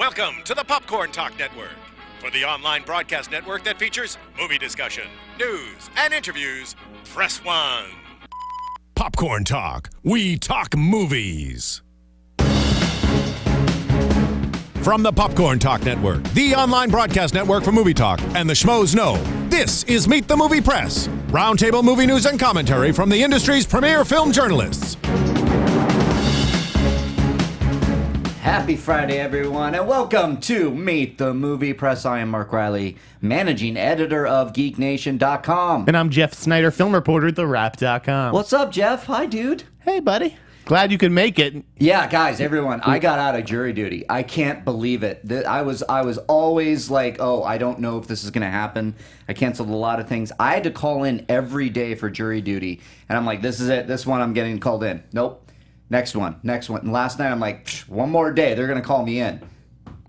Welcome to the Popcorn Talk Network, for the online broadcast network that features movie discussion, news, and interviews. Press 1. Popcorn Talk. We talk movies. From the Popcorn Talk Network, the online broadcast network for movie talk, and the schmoes know, this is Meet the Movie Press, roundtable movie news and commentary from the industry's premier film journalists. Happy Friday, everyone, and welcome to Meet the Movie Press. I am Mark Reilly, managing editor of GeekNation.com. And I'm Jeff Sneider, film reporter at TheWrap.com. What's up, Jeff? Hi, dude. Hey, buddy. Glad you could make it. Yeah, guys, everyone, I got out of jury duty. I can't believe it. I was always like, oh, I don't know if this is going to happen. I canceled a lot of things. I had to call in every day for jury duty, and I'm like, this is it. This one I'm getting called in. Nope. Next one. And last night I'm like, one more day, they're going to call me in.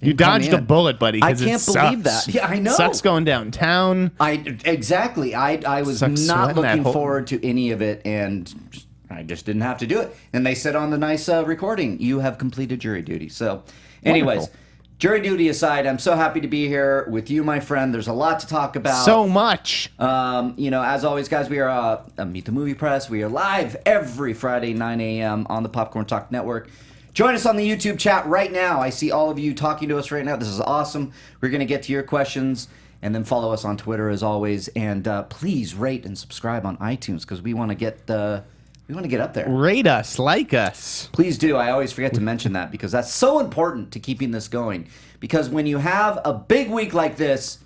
You dodged a bullet, buddy. I can't believe that. Yeah, I know. Sucks going downtown. Exactly. I was not looking forward to any of it, and I just didn't have to do it. And they said on the nice recording, you have completed jury duty. So, anyways, wonderful. Jury duty aside, I'm so happy to be here with you, my friend. There's a lot to talk about. So much. As always, guys, we are Meet the Movie Press. We are live every Friday, 9 a.m. on the Popcorn Talk Network. Join us on the YouTube chat right now. I see all of you talking to us right now. This is awesome. We're going to get to your questions, and then follow us on Twitter as always. And please rate and subscribe on iTunes, because we want to get up there. Rate us, like us. Please do. I always forget to mention that, because that's so important to keeping this going. Because when you have a big week like this,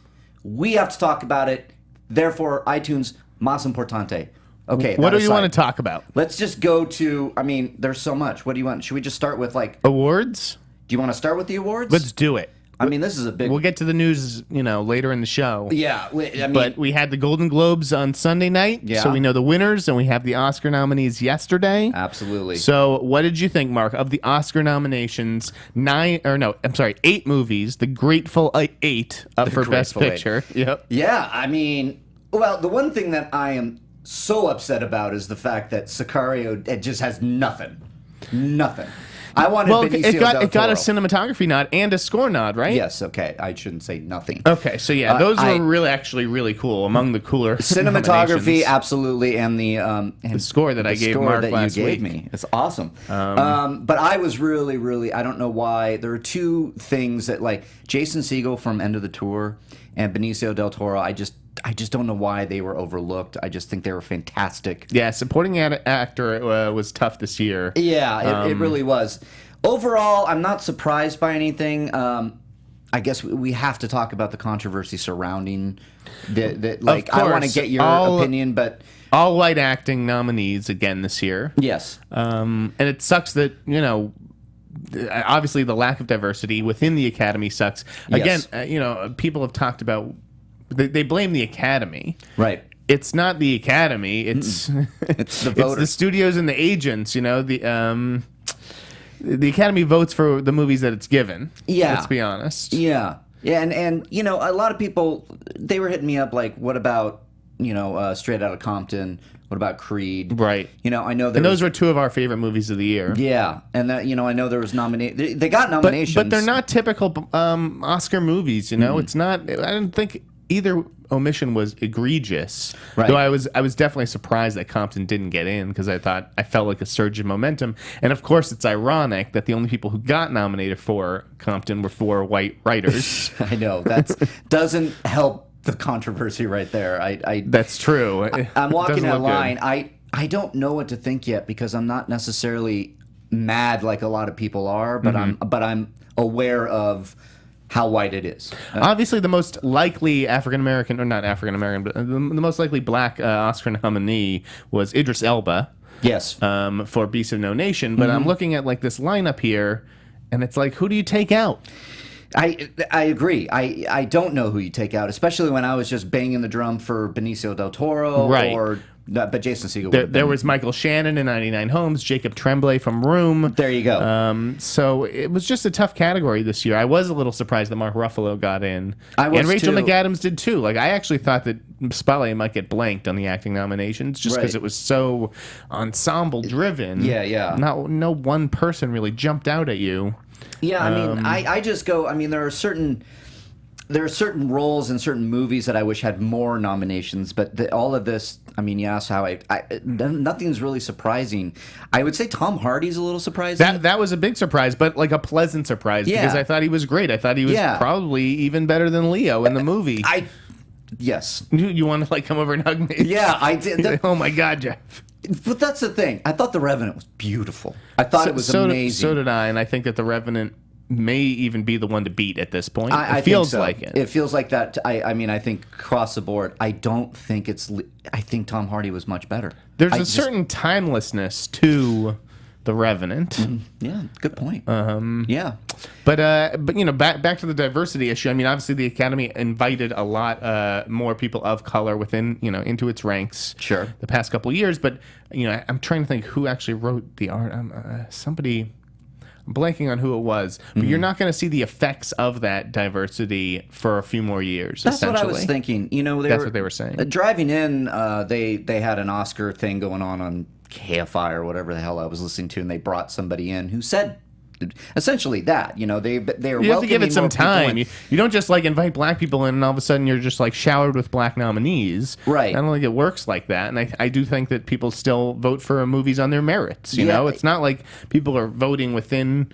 we have to talk about it. Therefore, iTunes, más importante. Okay. What do you want to talk about? Let's just go to, there's so much. What do you want? Should we just start with awards? Do you want to start with the awards? Let's do it. This is a big... We'll get to the news, later in the show. Yeah. But we had the Golden Globes on Sunday night, so we know the winners, and we have the Oscar nominees yesterday. Absolutely. So what did you think, Mark, of the Oscar nominations? 8 movies, the Grateful Eight up for Best Picture. Yep. Yeah, the one thing that I am so upset about is the fact that Sicario just has nothing. Nothing. I wanted Benicio del Toro. It got a cinematography nod and a score nod, right? Yes, okay. I shouldn't say nothing. Okay, so yeah, those were really cool, among the cooler cinematography, absolutely, and the score that I gave Mark last week. Me. It's awesome. But I was really, I don't know why. There are two things that, like, Jason Segel from End of the Tour and Benicio del Toro, I just don't know why they were overlooked. I just think they were fantastic. Yeah, supporting actor was tough this year. Yeah, it really was. Overall, I'm not surprised by anything. I guess we have to talk about the controversy surrounding I want to get your opinion, but all white acting nominees again this year. Yes. And it sucks that, obviously the lack of diversity within the Academy sucks. Again, yes. People have talked about... They blame the Academy. Right. It's not the Academy. It's the voters. It's the studios and the agents. The Academy votes for the movies that it's given. Yeah. Let's be honest. Yeah. Yeah, and a lot of people, they were hitting me up like, what about, Straight Outta Compton? What about Creed? Right. I know those were two of our favorite movies of the year. Yeah, and that, I know there was They got nominations, but they're not typical Oscar movies. It's not. I didn't think either omission was egregious. Right. Though I was definitely surprised that Compton didn't get in, because I felt like a surge in momentum. And of course, it's ironic that the only people who got nominated for Compton were 4 white writers. I know that doesn't help the controversy right there. That's true. I'm walking that line. I don't know what to think yet, because I'm not necessarily mad like a lot of people are, but I'm aware of how white it is. Obviously, the most likely African-American, or not African-American, but the most likely black Oscar nominee was Idris Elba. Yes. For Beasts of No Nation. But I'm looking at this lineup here, and it's like, who do you take out? I agree. I don't know who you take out, especially when I was just banging the drum for Benicio del Toro, right. But Jason Segel. There was Michael Shannon in 99 Homes, Jacob Tremblay from Room. There you go. So it was just a tough category this year. I was a little surprised that Mark Ruffalo got in. I was and Rachel too. McAdams did too. I actually thought that Spotlight might get blanked on the acting nominations just because it was so ensemble driven. Yeah. No one person really jumped out at you. Yeah, I mean, I just go. I mean, there are certain roles in certain movies that I wish had more nominations, but all of this. I mean, yeah, so nothing's really surprising. I would say Tom Hardy's a little surprising. That was a big surprise, but like a pleasant surprise because I thought he was great. I thought he was probably even better than Leo in the movie. Yes. You want to like come over and hug me? Yeah, I did. Oh my God, Jeff. But that's the thing. I thought The Revenant was beautiful. I thought it was amazing. So did I, and I think that The Revenant may even be the one to beat at this point. It feels think so. like it. It feels like that. I mean, I think across the board, I don't think it's. I think Tom Hardy was much better. There's a certain timelessness to The Revenant. Yeah, good point. Yeah, but you know, back to the diversity issue. I mean, obviously the Academy invited a lot more people of color within into its ranks. Sure. The past couple of years, but I'm trying to think who actually wrote the art. Somebody. I'm blanking on who it was, but you're not going to see the effects of that diversity for a few more years. That's what I was thinking. That's what they were saying. Driving in, they had an Oscar thing going on KFI or whatever the hell I was listening to, and they brought somebody in who said essentially that. They were. You have to give it some time. You don't just like invite black people in, and all of a sudden you're just like showered with black nominees. Right. I don't think it works like that, and I do think that people still vote for movies on their merits. You know, it's not like people are voting within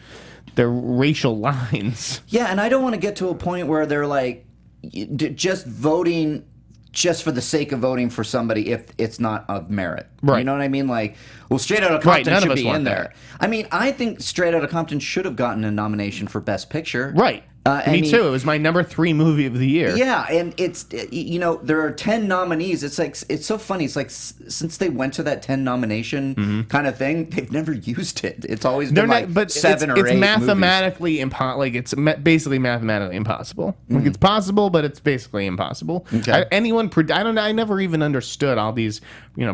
their racial lines. Yeah, and I don't want to get to a point where they're like just voting just for the sake of voting for somebody if it's not of merit. Right. You know what I mean? Like, well, Straight Outta Compton should be in there. That. I mean, I think Straight Outta Compton should have gotten a nomination for Best Picture. Right. Me too. It was my number 3 movie of the year. Yeah, and it's there are 10 nominees. It's like it's so funny. It's like since they went to that 10 nomination kind of thing, they've never used it. It's always been like 7 or 8. It's mathematically impossible. Like it's basically mathematically impossible. Like it's possible, but it's basically impossible. Okay. I never even understood all these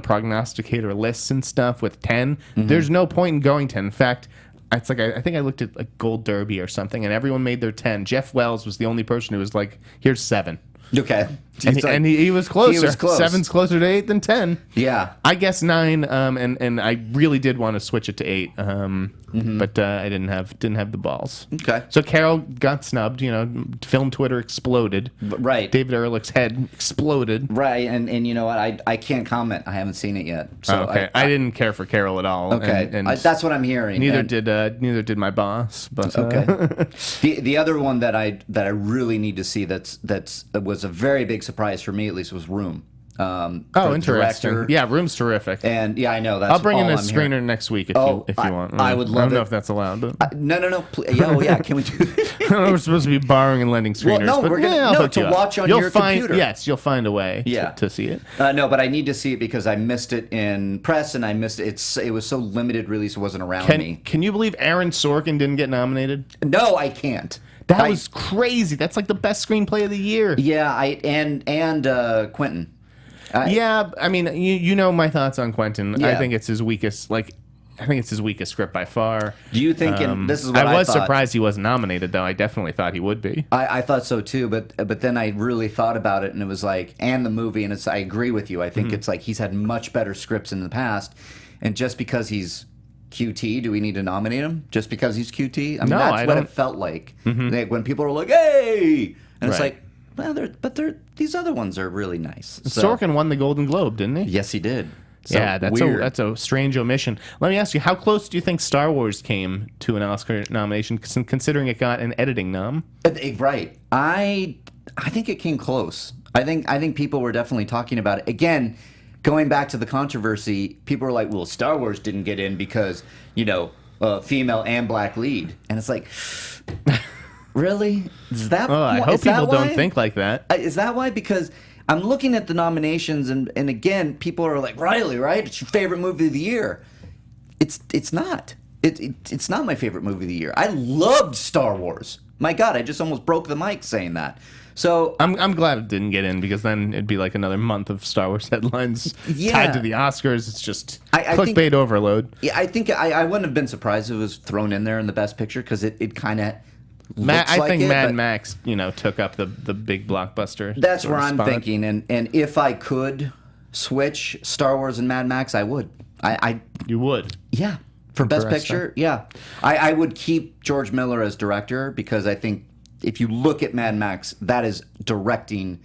prognosticator lists and stuff with 10. There's no point in going 10. In fact. It's like I think I looked at like Gold Derby or something, and everyone made their 10. Jeff Wells was the only person who was like, "Here's 7." Okay, and he was closer. He was close. 7's closer to 8 than 10. Yeah, I guess 9. And I really did want to switch it to 8. But I didn't have the balls. Okay. So Carol got snubbed. Film Twitter exploded. Right. David Ehrlich's head exploded. Right. And you know what? I can't comment. I haven't seen it yet. So okay. I didn't care for Carol at all. Okay. And that's what I'm hearing. Neither did my boss. But okay. The other one that I really need to see that was a very big surprise for me, at least, was Room. Interesting. Director. Yeah, Room's terrific. And yeah, I know that's. I'll bring in a I'm screener hearing. next week if you want. I would love it. I don't know if that's allowed, but no. Yeah, can we do that? I don't know, we're supposed to be borrowing and lending screeners. Well, no, but we're gonna to watch on your computer. Yes, you'll find a way. To see it. No, but I need to see it because I missed it in press and I missed it. It was so limited release; it wasn't around me. Can you believe Aaron Sorkin didn't get nominated? No, I can't. That was crazy. That's like the best screenplay of the year. Yeah, and Quentin. Yeah, I mean, you know my thoughts on Quentin. Yeah. I think it's his weakest. I think it's his weakest script by far. Do you think? This is what I was thought. surprised he wasn't nominated, though. I definitely thought he would be. I thought so too, but then I really thought about it, and it was like, and the movie, and I agree with you. I think it's like he's had much better scripts in the past, and just because he's QT, do we need to nominate him just because he's QT? I mean, that's what it felt like. Like, when people were like, "Hey," and it's like, well, these other ones are really nice. So. Sorkin won the Golden Globe, didn't he? Yes, he did. So yeah, that's a strange omission. Let me ask you, how close do you think Star Wars came to an Oscar nomination, considering it got an editing nom? Right. I think it came close. I think people were definitely talking about it. Again, going back to the controversy, people were like, well, Star Wars didn't get in because, female and black lead. And it's like, really? Is that I hope people don't think like that. Is that why? Because I'm looking at the nominations, and again, people are like, Reilly, right? It's your favorite movie of the year. It's not. It's not my favorite movie of the year. I loved Star Wars. My God, I just almost broke the mic saying that. So I'm glad it didn't get in, because then it'd be like another month of Star Wars headlines tied to the Oscars. It's just clickbait overload. Yeah, I think I wouldn't have been surprised if it was thrown in there in the Best Picture, because it kind of. I think Mad Max, took up the big blockbuster. That's where I'm thinking, and if I could switch Star Wars and Mad Max, I would. You would? Yeah. For Best Arresta. Picture, yeah. I would keep George Miller as director because I think if you look at Mad Max, that is directing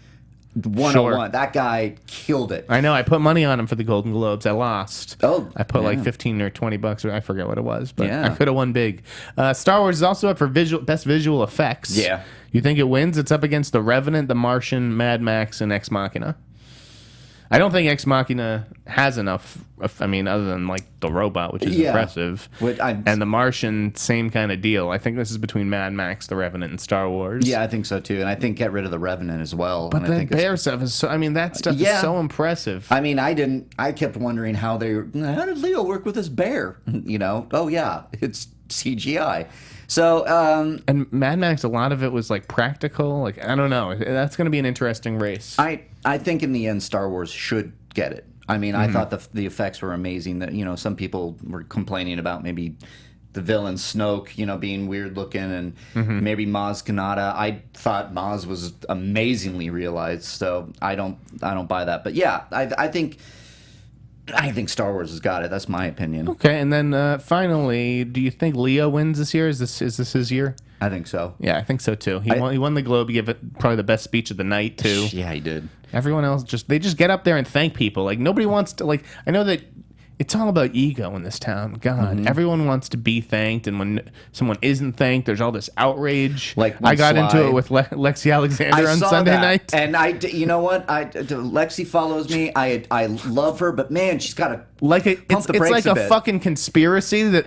101. Sure. That guy killed it. I know. I put money on him for the Golden Globes. I lost. Oh, I put like yeah. 15 or 20 bucks, or I forget what it was, but Yeah. I could have won big. Star Wars is also up for best visual effects. Yeah. You think it wins? It's up against The Revenant, The Martian, Mad Max, and Ex Machina. I don't think Ex Machina has enough. I mean, other than like the robot, which is Yeah. impressive, and The Martian, same kind of deal. I think this is between Mad Max, The Revenant, and Star Wars. Yeah, I think so too, and I think get rid of the Revenant as well. But and I the think bear stuff is so. I mean, that stuff Yeah. is so impressive. I mean, I kept wondering how did Leo work with this bear? You know? Oh yeah, it's CGI. So And Mad Max, a lot of it was like practical. Like, I don't know. That's going to be an interesting race. I think in the end, Star Wars should get it. I mean, I thought the effects were amazing. That some people were complaining about maybe the villain Snoke, being weird looking, and maybe Maz Kanata. I thought Maz was amazingly realized, so I don't buy that. But yeah, I think Star Wars has got it. That's my opinion. Okay, and then finally, do you think Leo wins this year? Is this his year? I think so. Yeah, I think so too. He won the Globe. He gave it probably the best speech of the night too. Yeah, he did. Everyone else just get up there and thank people. Like nobody wants to. Like I know that it's all about ego in this town. God, everyone wants to be thanked, and when someone isn't thanked, there's all this outrage. Like I got Sly- into it with Lexi Alexander on saw Sunday that, night. and you know what? Lexi follows me. I love her, but man, she's got to It's like a fucking conspiracy that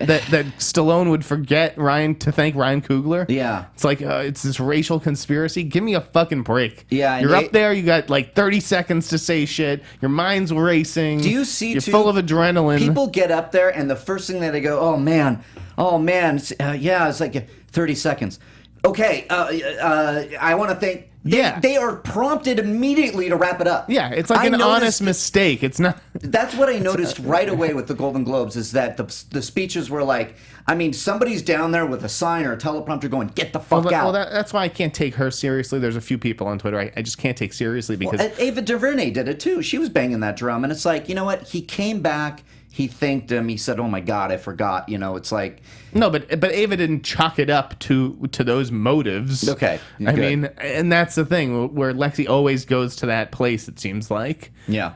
Stallone would forget to thank Ryan Coogler. Yeah. It's like it's this racial conspiracy. Give me a fucking break. Yeah, and you're up there. You got like 30 seconds to say shit. Your mind's racing. Do you see? You're full of adrenaline. People get up there, and the first thing that they go, "Oh man, yeah," it's like 30 seconds. Okay, I want to thank. They are prompted immediately to wrap it up. Yeah, it's like an honest mistake. It's not. That's what I noticed right away with the Golden Globes is that the speeches were like, I mean, somebody's down there with a sign or a teleprompter going, "Get the fuck out." Well, that's why I can't take her seriously. There's a few people on Twitter I just can't take seriously because Ava DuVernay did it too. She was banging that drum, and it's like, you know what? He came back. He thanked him. He said, "Oh my God, I forgot." It's like no, but Ava didn't chalk it up to those motives. Okay, I good. mean, and that's the thing where Lexi always goes to that place. It seems like. Yeah.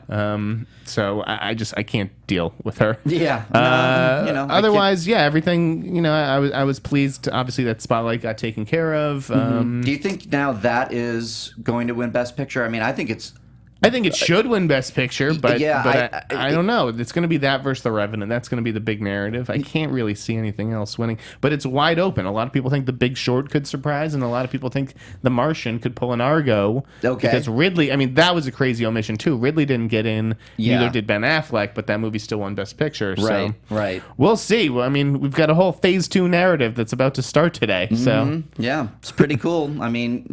So I can't deal with her. Yeah. Otherwise, yeah, everything. I was pleased. Obviously, that Spotlight got taken care of. Do you think now that is going to win Best Picture? I mean, I think it should win Best Picture, but yeah, I don't know. It's going to be that versus The Revenant. That's going to be the big narrative. I can't really see anything else winning, but it's wide open. A lot of people think The Big Short could surprise, and a lot of people think The Martian could pull an Argo. Okay. Because Ridley, I mean, that was a crazy omission too. Ridley didn't get in. Yeah. Neither did Ben Affleck, but that movie still won Best Picture. Right, So right. We'll see. Well, I mean, we've got a whole Phase 2 narrative that's about to start today. So Yeah, it's pretty cool. I mean,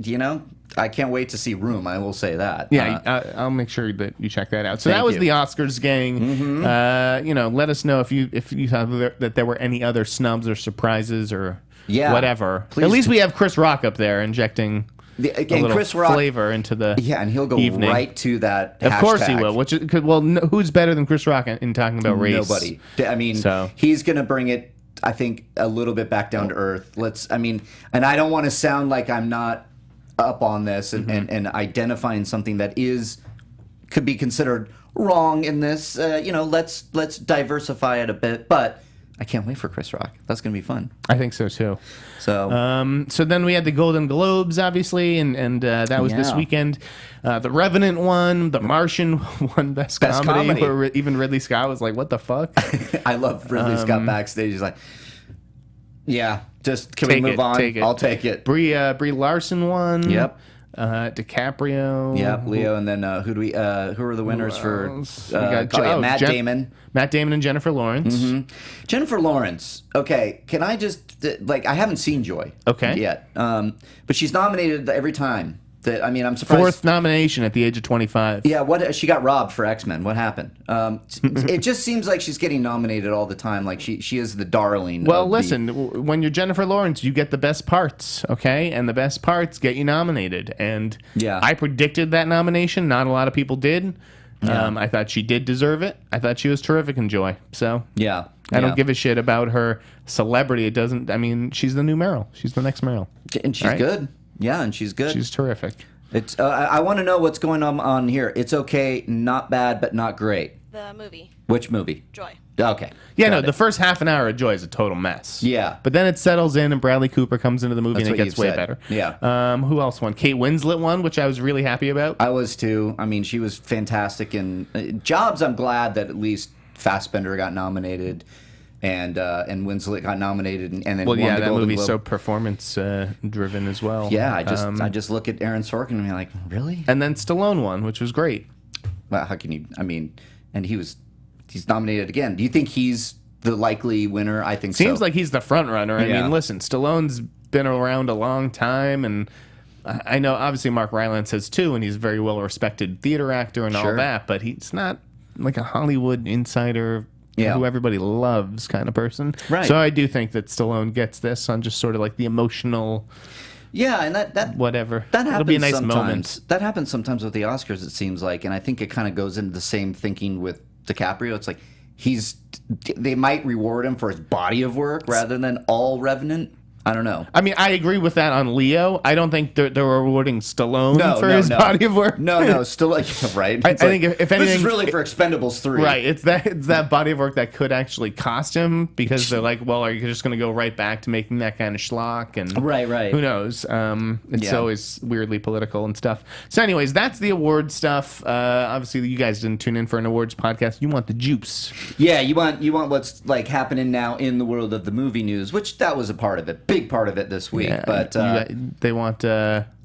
I can't wait to see Room. I will say that. yeah, I'll make sure that you check that out. So that Thank was you. the Oscars, gang. Let us know if you thought that there were any other snubs or surprises or whatever. Please At least do. we have Chris Rock up there injecting a little Chris Rock, flavor into the and he'll go evening. right to that. Of course he hashtag. will. Who's better than Chris Rock in talking about race? Nobody. I mean, So- he's going to bring it, I think, a little bit back down to earth. And I don't want to sound like I'm not up on this and identifying something that could be considered wrong in this. Let's diversify it a bit. But I can't wait for Chris Rock. That's going to be fun. I think so too. So So then we had the Golden Globes, obviously, and that was this Yeah. weekend. The Revenant won. The Martian won Best Comedy. Where even Ridley Scott was like, "What the fuck?" I love Ridley Scott backstage. He's like, "Yeah, just can Take we it, move on? take it. I'll take it." Brie Larson won. Yep. DiCaprio. Yep, Leo, and then who are the winners for? We got Matt Damon. Matt Damon and Jennifer Lawrence. Jennifer Lawrence. Okay, can I just I haven't seen Joy. Okay. Yet, but she's nominated every time. I'm surprised. Fourth nomination at the age of 25. Yeah, what she got robbed for X-Men. What happened? It just seems like she's getting nominated all the time. Like she is the darling. Well, listen, when you're Jennifer Lawrence, you get the best parts, okay? And the best parts get you nominated. And Yeah. I predicted that nomination. Not a lot of people did. Yeah. I thought she did deserve it. I thought she was terrific in Joy. So Yeah. I don't give a shit about her celebrity. It doesn't. I mean, she's the new Meryl. She's the next Meryl. And she's good. Yeah, and she's good. She's terrific. It's. I want to know what's going on here. It's okay, not bad, but not great. The movie. Which movie? Joy. Okay. Yeah, Got no, it. the first half an hour of Joy is a total mess. Yeah. But then it settles in and Bradley Cooper comes into the movie That's and it what gets you've way said. better. Yeah. Who else won? Kate Winslet won, which I was really happy about. I was too. I mean, she was fantastic in Jobs. I'm glad that at least Fassbender got nominated, and Winslet got nominated, and then Well, won yeah, the that Golden movie's Globe. so performance driven as well. Yeah, I just look at Aaron Sorkin and be like, really? And then Stallone won, which was great. Well, how can you? I mean, and he's nominated again. Do you think he's the likely winner? I think Seems so. like he's the front runner. I Yeah. mean, listen, Stallone's been around a long time, and I know obviously Mark Rylance has too, and he's a very well respected theater actor and all Sure. that, but he's not like a Hollywood insider Yeah. who everybody loves kind of person. Right. So I do think that Stallone gets this on just sort of like the emotional Yeah, and that whatever. that happens It'll be a nice sometimes. moment. That happens sometimes with the Oscars. It seems like, and I think it kind of goes into the same thinking with DiCaprio. It's like they might reward him for his body of work rather than all Revenant. I don't know. I mean, I agree with that on Leo. I don't think they're rewarding Stallone for his body of work. No, still like right. I It's like, think if this anything- is really for Expendables 3. Right, it's that body of work that could actually cost him because they're like, well, are you just going to go right back to making that kind of schlock? And Right. who knows? It's Yeah. always weirdly political and stuff. So, anyways, that's the awards stuff. Obviously, you guys didn't tune in for an awards podcast. You want the juice. Yeah, you want what's like happening now in the world of the movie news, which that was a part of it, big part of it this week. Yeah, But they want.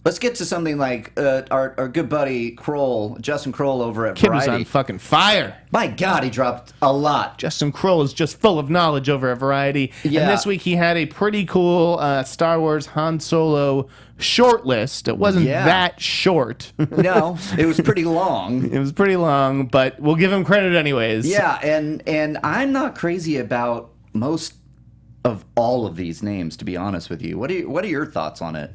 let's get to something like our good buddy Justin Kroll over at Kid was Variety. on fucking fire. My God, he dropped a lot. Justin Kroll is just full of knowledge over at Variety. Yeah. And this week he had a pretty cool Star Wars Han Solo short list. It wasn't Yeah. that short. No, it was pretty long. It was pretty long, but we'll give him credit anyways. Yeah, and I'm not crazy about most of all of these names, to be honest with you. What are your thoughts on it?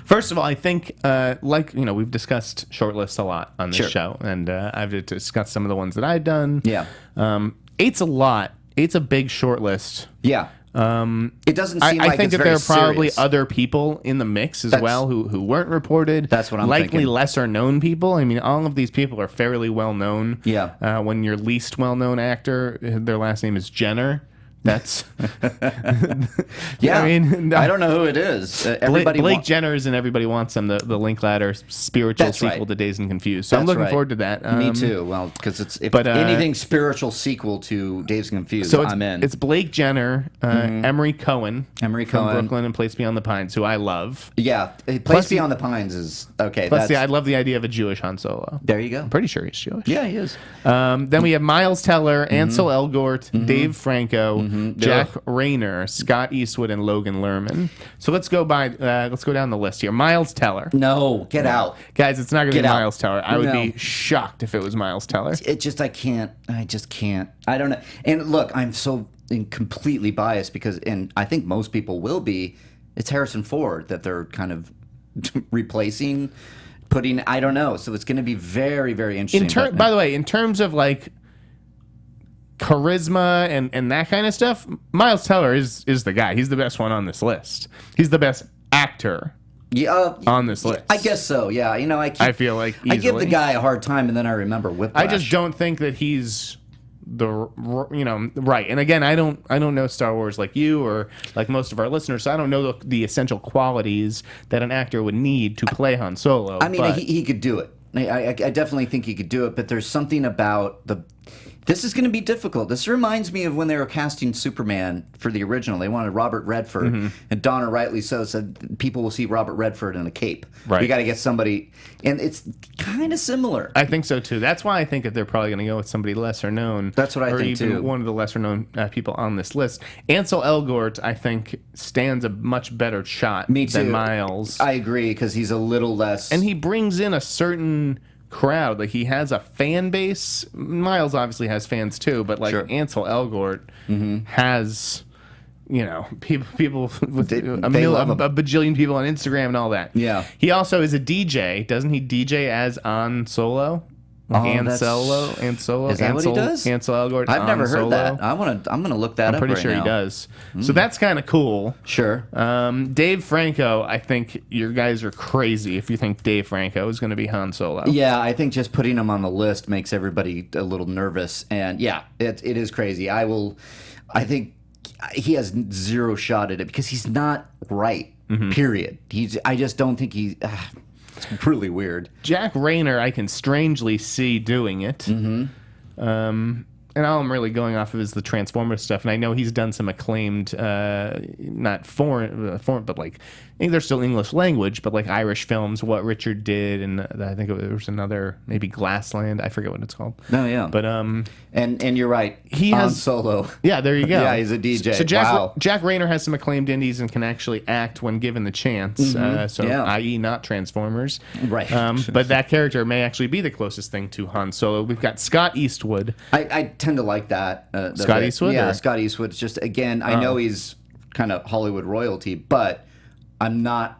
First of all, I think, we've discussed shortlists a lot on this Sure. show, and I've discussed some of the ones that I've done. Yeah. 8's a lot. 8's a big shortlist. Yeah. It doesn't seem I like think it's that very there are probably serious. other people in the mix as well who weren't reported. That's what I'm likely thinking. lesser known people. I mean, all of these people are fairly well known. Yeah. When your least well known actor, their last name is Jenner. That's Yeah. I mean, I don't know who it is. Everybody Blake Jenner's and Everybody Wants Them, the Linklater spiritual That's sequel right. to Dazed and Confused. So I'm That's looking right. forward to that. Me too. Well, because it's if but, anything spiritual sequel to Dazed and Confused, So it's, I'm in. it's Blake Jenner, Emery Cohen, Emery from Cohen. Brooklyn and Place Beyond the Pines, who I love. Yeah, Place Plus Beyond the Pines is okay. Plus, I love the idea of a Jewish Han Solo. There you go. Pretty sure he's Jewish. Yeah, he is. Then we have Miles Teller, Ansel Elgort, Dave Franco, Jack Ugh. Rayner, Scott Eastwood, and Logan Lerman. So let's go down the list here. Miles Teller. No, get out. Guys, it's not going to be Get out. Miles Teller. I would No. be shocked if it was Miles Teller. It just I just can't. I don't know. And look, I'm so completely biased because, and I think most people will be. It's Harrison Ford that they're kind of replacing, putting. I don't know. So it's going to be very, very interesting. but- By the way, in terms of like charisma and that kind of stuff, Miles Teller is the guy. He's the best one on this list. He's the best actor yeah, on this list. I guess so. Yeah, I feel like I give the easily. guy a hard time, and then I remember Whiplash. I just don't think that he's right. And again, I don't know Star Wars like you or like most of our listeners. So I don't know the essential qualities that an actor would need to play Han Solo. I mean, but he could do it. I definitely think he could do it, but there's something about this is going to be difficult. This reminds me of when they were casting Superman for the original. They wanted Robert Redford, and Donna rightly so said people will see Robert Redford in a cape. Right. You got to get somebody, and it's kind of similar. I think so too. That's why I think that they're probably going to go with somebody lesser known. That's what I or think, even too. one of the lesser known people on this list. Ansel Elgort, I think, stands a much better shot Me too. than Miles. I agree because he's a little less. And he brings in a certain crowd. Like he has a fan base. Miles obviously has fans too, but like Sure. Ansel Elgort has, people with They a love him. bajillion people on Instagram and all that. Yeah. He also is a DJ. Doesn't he DJ as on Solo? Like that's- Solo. Is that what he does? Ansel Elgort. I've never heard Solo. that. I'm gonna look that I'm up pretty right sure now. he does. So that's kind of cool. Sure. Dave Franco, I think you guys are crazy if you think Dave Franco is going to be Han Solo. Yeah, I think just putting him on the list makes everybody a little nervous, and yeah, it is crazy. I think he has zero shot at it because he's not right. Period. I just don't think he. It's really weird. Jack Rayner, I can strangely see doing it. And all I'm really going off of is the Transformers stuff. And I know he's done some acclaimed, not foreign, but like, I think they're still English language, but like Irish films, What Richard Did, and I think there was another, maybe Glassland. I forget what it's called. No, yeah. But and you're right. He Han has Solo. Yeah, there you go. Yeah, he's a DJ. So Wow. Jack Rayner has some acclaimed indies and can actually act when given the chance. Yeah. I.e., not Transformers. Right. But that character may actually be the closest thing to Han Solo. We've got Scott Eastwood. I tend to like that. Scott Eastwood? Yeah, or? Scott Eastwood's just, again, I know he's kind of Hollywood royalty, but I'm not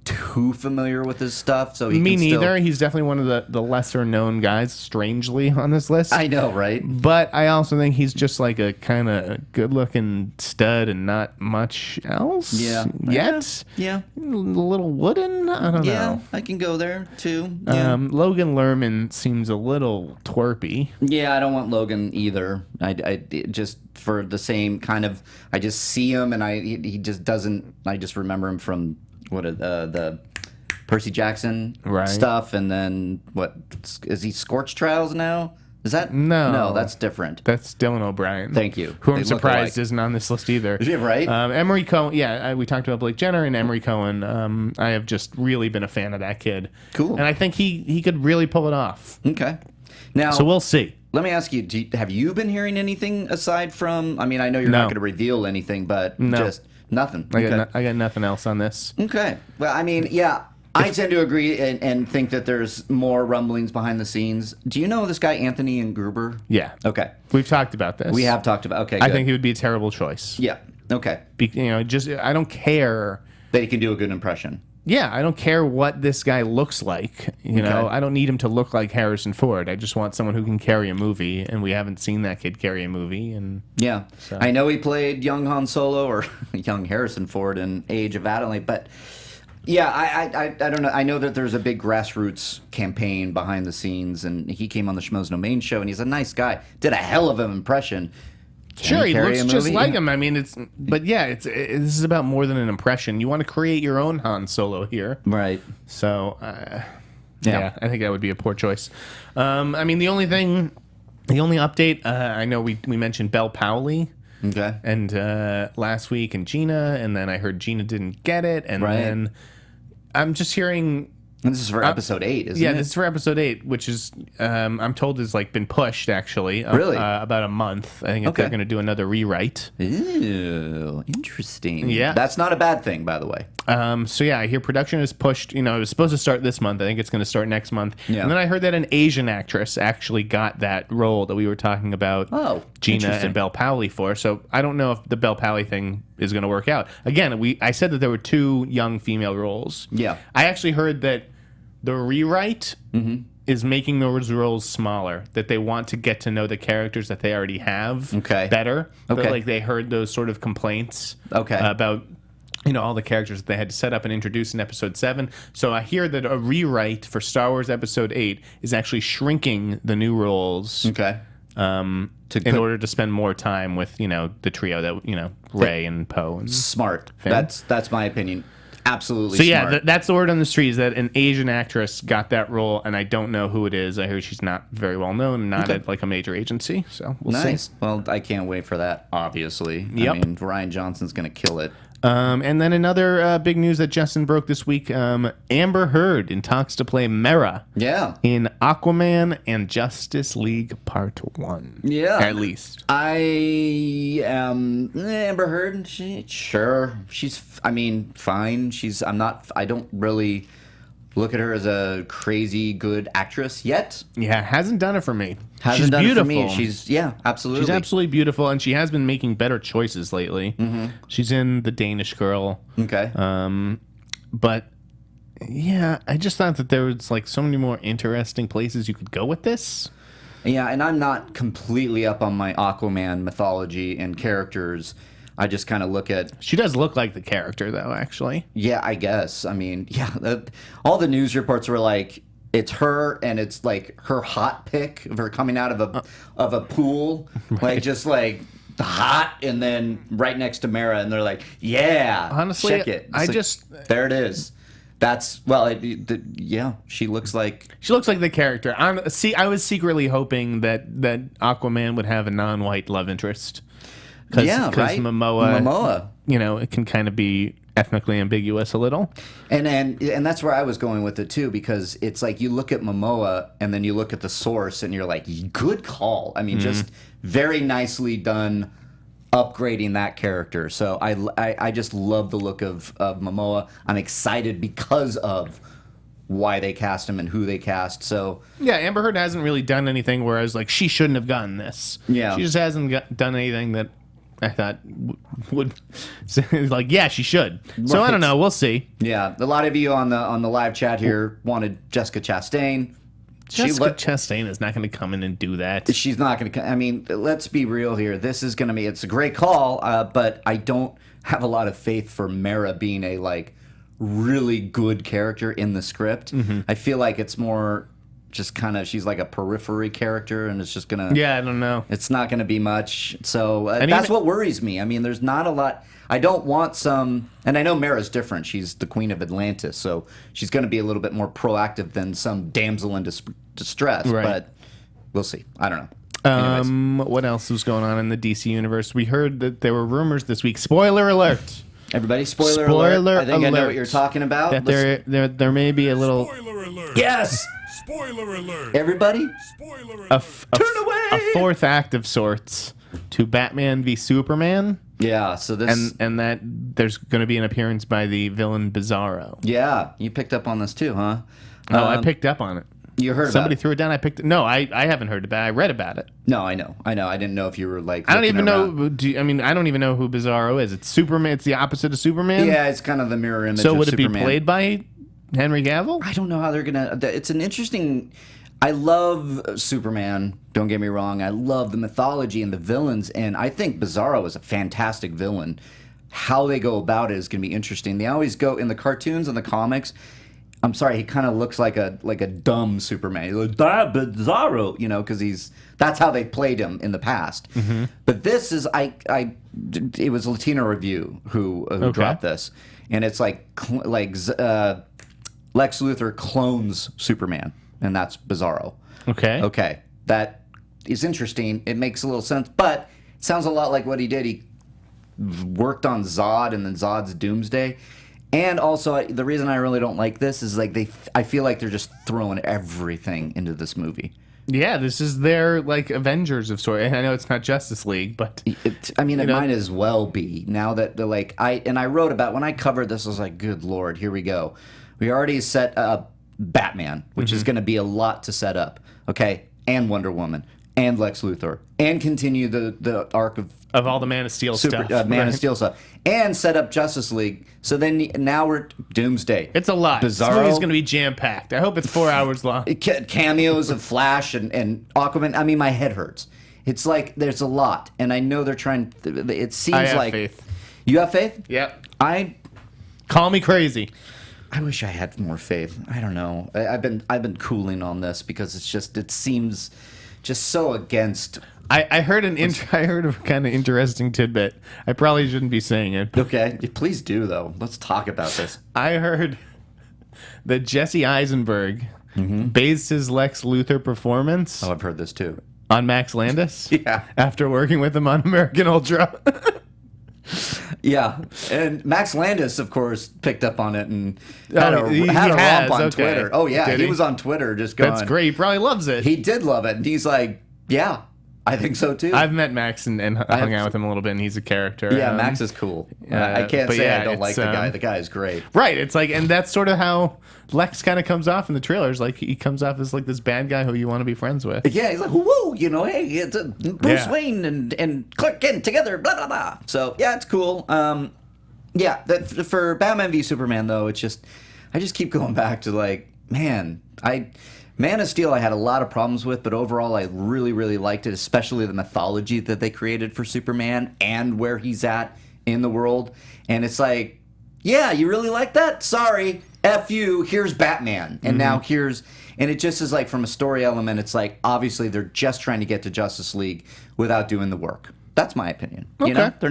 too familiar with his stuff. So Me neither. He's definitely one of the lesser known guys, strangely, on this list. I know, right? But I also think he's just like a kind of good looking stud and not much else. Yeah. Yet. Yeah. A little wooden? I don't Yeah, know. I can go there too. Yeah. Logan Lerman seems a little twerpy. Yeah, I don't want Logan either. I just for the same kind of. I just see him and he just doesn't. I just remember him from the Percy Jackson stuff, and then what is he? Scorch Trials now? Is that No, that's different. That's Dylan O'Brien. Thank you. Who They I'm look surprised alike. isn't on this list either. Yeah, right? Emery Cohen. Yeah, we talked about Blake Jenner and Emery Cohen. I have just really been a fan of that kid. Cool. And I think he could really pull it off. Okay. Now, So we'll see. let me ask you: have you been hearing anything aside from? I mean, I know you're No. not going to reveal anything, but just nothing. I got nothing else on this. Okay. Well, I mean, yeah, I tend to agree and think that there's more rumblings behind the scenes. Do you know this guy, Anthony and Gruber? Yeah. Okay. We've talked about this. We have talked about. Okay. I Good. think he would be a terrible choice. Yeah. Okay. Just I don't care. That he can do a good impression. Yeah, I don't care what this guy looks like. You know, I don't need him to look like Harrison Ford. I just want someone who can carry a movie, and we haven't seen that kid carry a movie. And Yeah. I know he played young Han Solo or young Harrison Ford in Age of Adelaide, but yeah, I don't know. I know that there's a big grassroots campaign behind the scenes, and he came on the Schmoes No Main show, and he's a nice guy. Did a hell of an impression. Sure, he carry looks a just movie? like him. I mean, this is about more than an impression. You want to create your own Han Solo here, Right. so yeah, I think that would be a poor choice. I mean, the only update, I know we mentioned Belle Powley. Okay. And last week and Gina, and then I heard Gina didn't get it, and then I'm just hearing. And this is for episode 8, isn't it? Yeah, this is for episode 8, which is I'm told is like been pushed actually. Really? About a month. I think they're going to do another rewrite. Ew, interesting. Yeah. That's not a bad thing, by the way. So yeah, I hear production is pushed. You know, it was supposed to start this month. I think it's going to start next month. Yeah. And then I heard that an Asian actress actually got that role that we were talking about. Oh, Gina interesting. and Belle Powley for. So I don't know if the Belle Powley thing is going to work out. Again, I said that there were 2 young female roles. Yeah. I actually heard that the rewrite is making those roles smaller. That they want to get to know the characters that they already have better. Okay. That, like they heard those sort of complaints about all the characters that they had to set up and introduce in episode 7. So I hear that a rewrite for Star Wars episode 8 is actually shrinking the new roles. Okay. In order to spend more time with the trio that Rey and Poe and Smart. Finn. That's my opinion. Absolutely. So yeah, smart. that's the word on the street is that an Asian actress got that role, and I don't know who it is. I heard she's not very well known, and not at like a major agency. So we'll see. Nice. Well, I can't wait for that. Obviously. Yep. I mean, Ryan Johnson's gonna kill it. And then another big news that Justin broke this week: Amber Heard in talks to play Mera. Yeah. In Aquaman and Justice League Part 1. Yeah. At least. I am Amber Heard. Sure. She's. I mean, fine. I'm not. I don't really look at her as a crazy good actress yet. Yeah, hasn't done it for me. Hasn't She's done beautiful. it for me. She's absolutely. She's absolutely beautiful, and she has been making better choices lately. Mm-hmm. She's in The Danish Girl. Okay. But Yeah, I just thought that there was like so many more interesting places you could go with this. Yeah, and I'm not completely up on my Aquaman mythology and characters. I just kind of look at... She does look like the character, though, actually. Yeah, I guess. I mean, yeah, all the news reports were like, it's her, and it's like her hot pic of her coming out of a pool, right. Like just like hot, and then right next to Mara, and they're like, yeah, honestly, check it. There it is. That's yeah. She looks like the character. I was secretly hoping that Aquaman would have a non-white love interest. Right? Momoa, it can kind of be ethnically ambiguous a little. And that's where I was going with it too, because it's like you look at Momoa and then you look at the source and you're like, good call. I mean, just very nicely done upgrading that character. So I just love the look of Momoa. I'm excited because of why they cast him and who they cast. So yeah, Amber Heard hasn't really done anything where I was like, she shouldn't have gotten this. Yeah, she just hasn't done anything that I thought would like, yeah, she should. So right. I don't know. We'll see. Yeah, a lot of you on the live chat here wanted Jessica Chastain. Jessica Chastain is not going to come in and do that. She's not going to. I mean, let's be real here. This is going to be. It's a great call, but I don't have a lot of faith for Mara being a like really good character in the script. Mm-hmm. I feel like it's more just kind of she's like a periphery character, and it's just gonna. Yeah, I don't know. It's not going to be much. So that's what worries me. I mean, there's not a lot. I don't want some, and I know Mara's different. She's the queen of Atlantis, so she's going to be a little bit more proactive than some damsel in distress. Right. But we'll see. I don't know. What else was going on in the DC universe? We heard that there were rumors this week. Spoiler alert! Everybody, spoiler alert! I think I know what you're talking about. That there may be a little. Spoiler alert! Yes. Spoiler alert! Everybody, spoiler alert! Turn away! A fourth act of sorts to Batman v Superman. Yeah, so this and that there's going to be an appearance by the villain Bizarro. Yeah, you picked up on this too, huh? Oh, I picked up on it. You heard somebody about it. threw it down. I haven't heard about it. I read about it. No, I know. I didn't know if you were like. I don't even know. I don't even know who Bizarro is. It's Superman. It's the opposite of Superman. Yeah, it's kind of the mirror image. So would it Superman. be played by Henry Cavill? I don't know how they're gonna. It's an interesting. I love Superman, don't get me wrong. I love the mythology and the villains, and I think Bizarro is a fantastic villain. How they go about it is going to be interesting. They always go, in the cartoons and the comics, I'm sorry, he kind of looks like a dumb Superman. He's like, Bizarro, because that's how they played him in the past. Mm-hmm. But this is, it was Latino Review who dropped this, and it's like Lex Luthor clones Superman. And that's Bizarro. Okay. That is interesting. It makes a little sense, but it sounds a lot like what he did. He worked on Zod and then Zod's Doomsday. And also, the reason I really don't like this is like I feel like they're just throwing everything into this movie. Yeah, this is their like Avengers of sort. And I know it's not Justice League, but it might as well be. Now that they're like I wrote about when I covered this, I was like, good Lord, here we go. We already set up Batman, which is going to be a lot to set up, okay, and Wonder Woman, and Lex Luthor, and continue the arc of all the Man of Steel stuff, Man of Steel stuff, and set up Justice League. So then now we're Doomsday. It's a lot. Bizarro. This movie's going to be jam packed. I hope it's 4 hours long. Cameos of Flash and Aquaman. I mean, my head hurts. It's like there's a lot, and I know they're trying. It seems I have like faith. You have faith? Yep. Call me crazy. I wish I had more faith. I don't know. I've been cooling on this because it seems just so against. I heard I heard a kind of interesting tidbit. I probably shouldn't be saying it. Okay, please do though. Let's talk about this. I heard that Jesse Eisenberg based his Lex Luthor performance. Oh, I've heard this too. On Max Landis. Yeah. After working with him on American Ultra. Yeah, and Max Landis, of course, picked up on it and had a romp on Twitter. Oh yeah, he was on Twitter just going. That's great. He probably loves it. He did love it, and he's like, yeah, I think so too. I've met Max and hung out with him a little bit, and he's a character. Yeah, Max is cool. I can't say I don't like the guy. The guy is great. Right. It's like, and that's sort of how Lex kind of comes off in the trailers. Like he comes off as like this bad guy who you want to be friends with. Yeah, he's like, whoa, hey, it's Bruce Wayne and Clark Kent together, blah blah blah. So yeah, it's cool. For Batman v Superman though, it's just I just keep going back to like, Man of Steel I had a lot of problems with, but overall I really, really liked it, especially the mythology that they created for Superman and where he's at in the world. And it's like, yeah, you really like that? Sorry. F you. Here's Batman. And now and it just is like from a story element, it's like obviously they're just trying to get to Justice League without doing the work. That's my opinion. Okay. You know, they're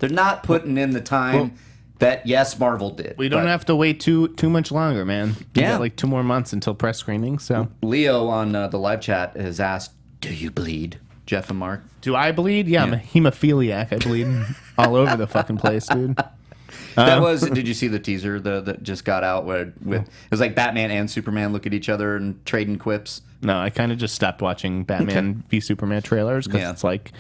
not putting in the time that Marvel did. We don't have to wait too much longer, man. We Yeah. got like 2 more months until press screening. So Leo on the live chat has asked, "Do you bleed, Jeff and Mark?" do I bleed? Yeah, I'm a hemophiliac. I bleed all over the fucking place, dude. That was. Did you see the teaser that just got out? Where it was like Batman and Superman look at each other and trading quips. No, I kind of just stopped watching Batman v Superman trailers because it's like,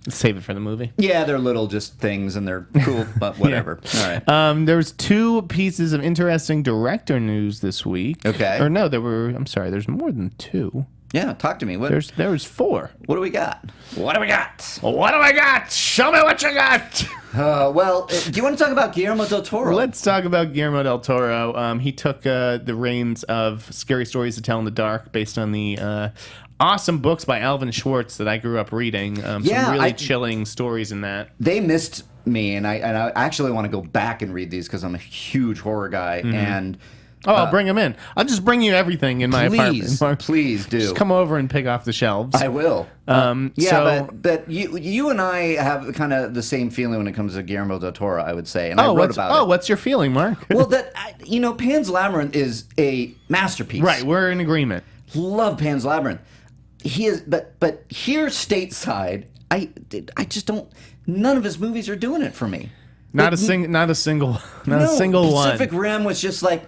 save it for the movie. Yeah, they're little just things and they're cool, but whatever. All right. There was 2 pieces of interesting director news this week. Okay. Or no, I'm sorry, there's more than 2. Yeah, talk to me. There was 4. What do we got? What do we got? What do I got? Show me what you got. Do you want to talk about Guillermo del Toro? Let's talk about Guillermo del Toro. He took the reins of Scary Stories to Tell in the Dark based on the awesome books by Alvin Schwartz that I grew up reading. Some really chilling stories in that. They missed me, and I actually want to go back and read these because I'm a huge horror guy. And I'll bring him in. I'll just bring you everything in my apartment. Mark. Please do. Just come over and pick off the shelves. I will. But you and I have kind of the same feeling when it comes to Guillermo del Toro, I would say. And I wrote about it. What's your feeling, Mark? Well, Pan's Labyrinth is a masterpiece. Right, we're in agreement. Love Pan's Labyrinth. He is, but here stateside, I just don't. None of his movies are doing it for me. Not a single one. Pacific Rim was just like,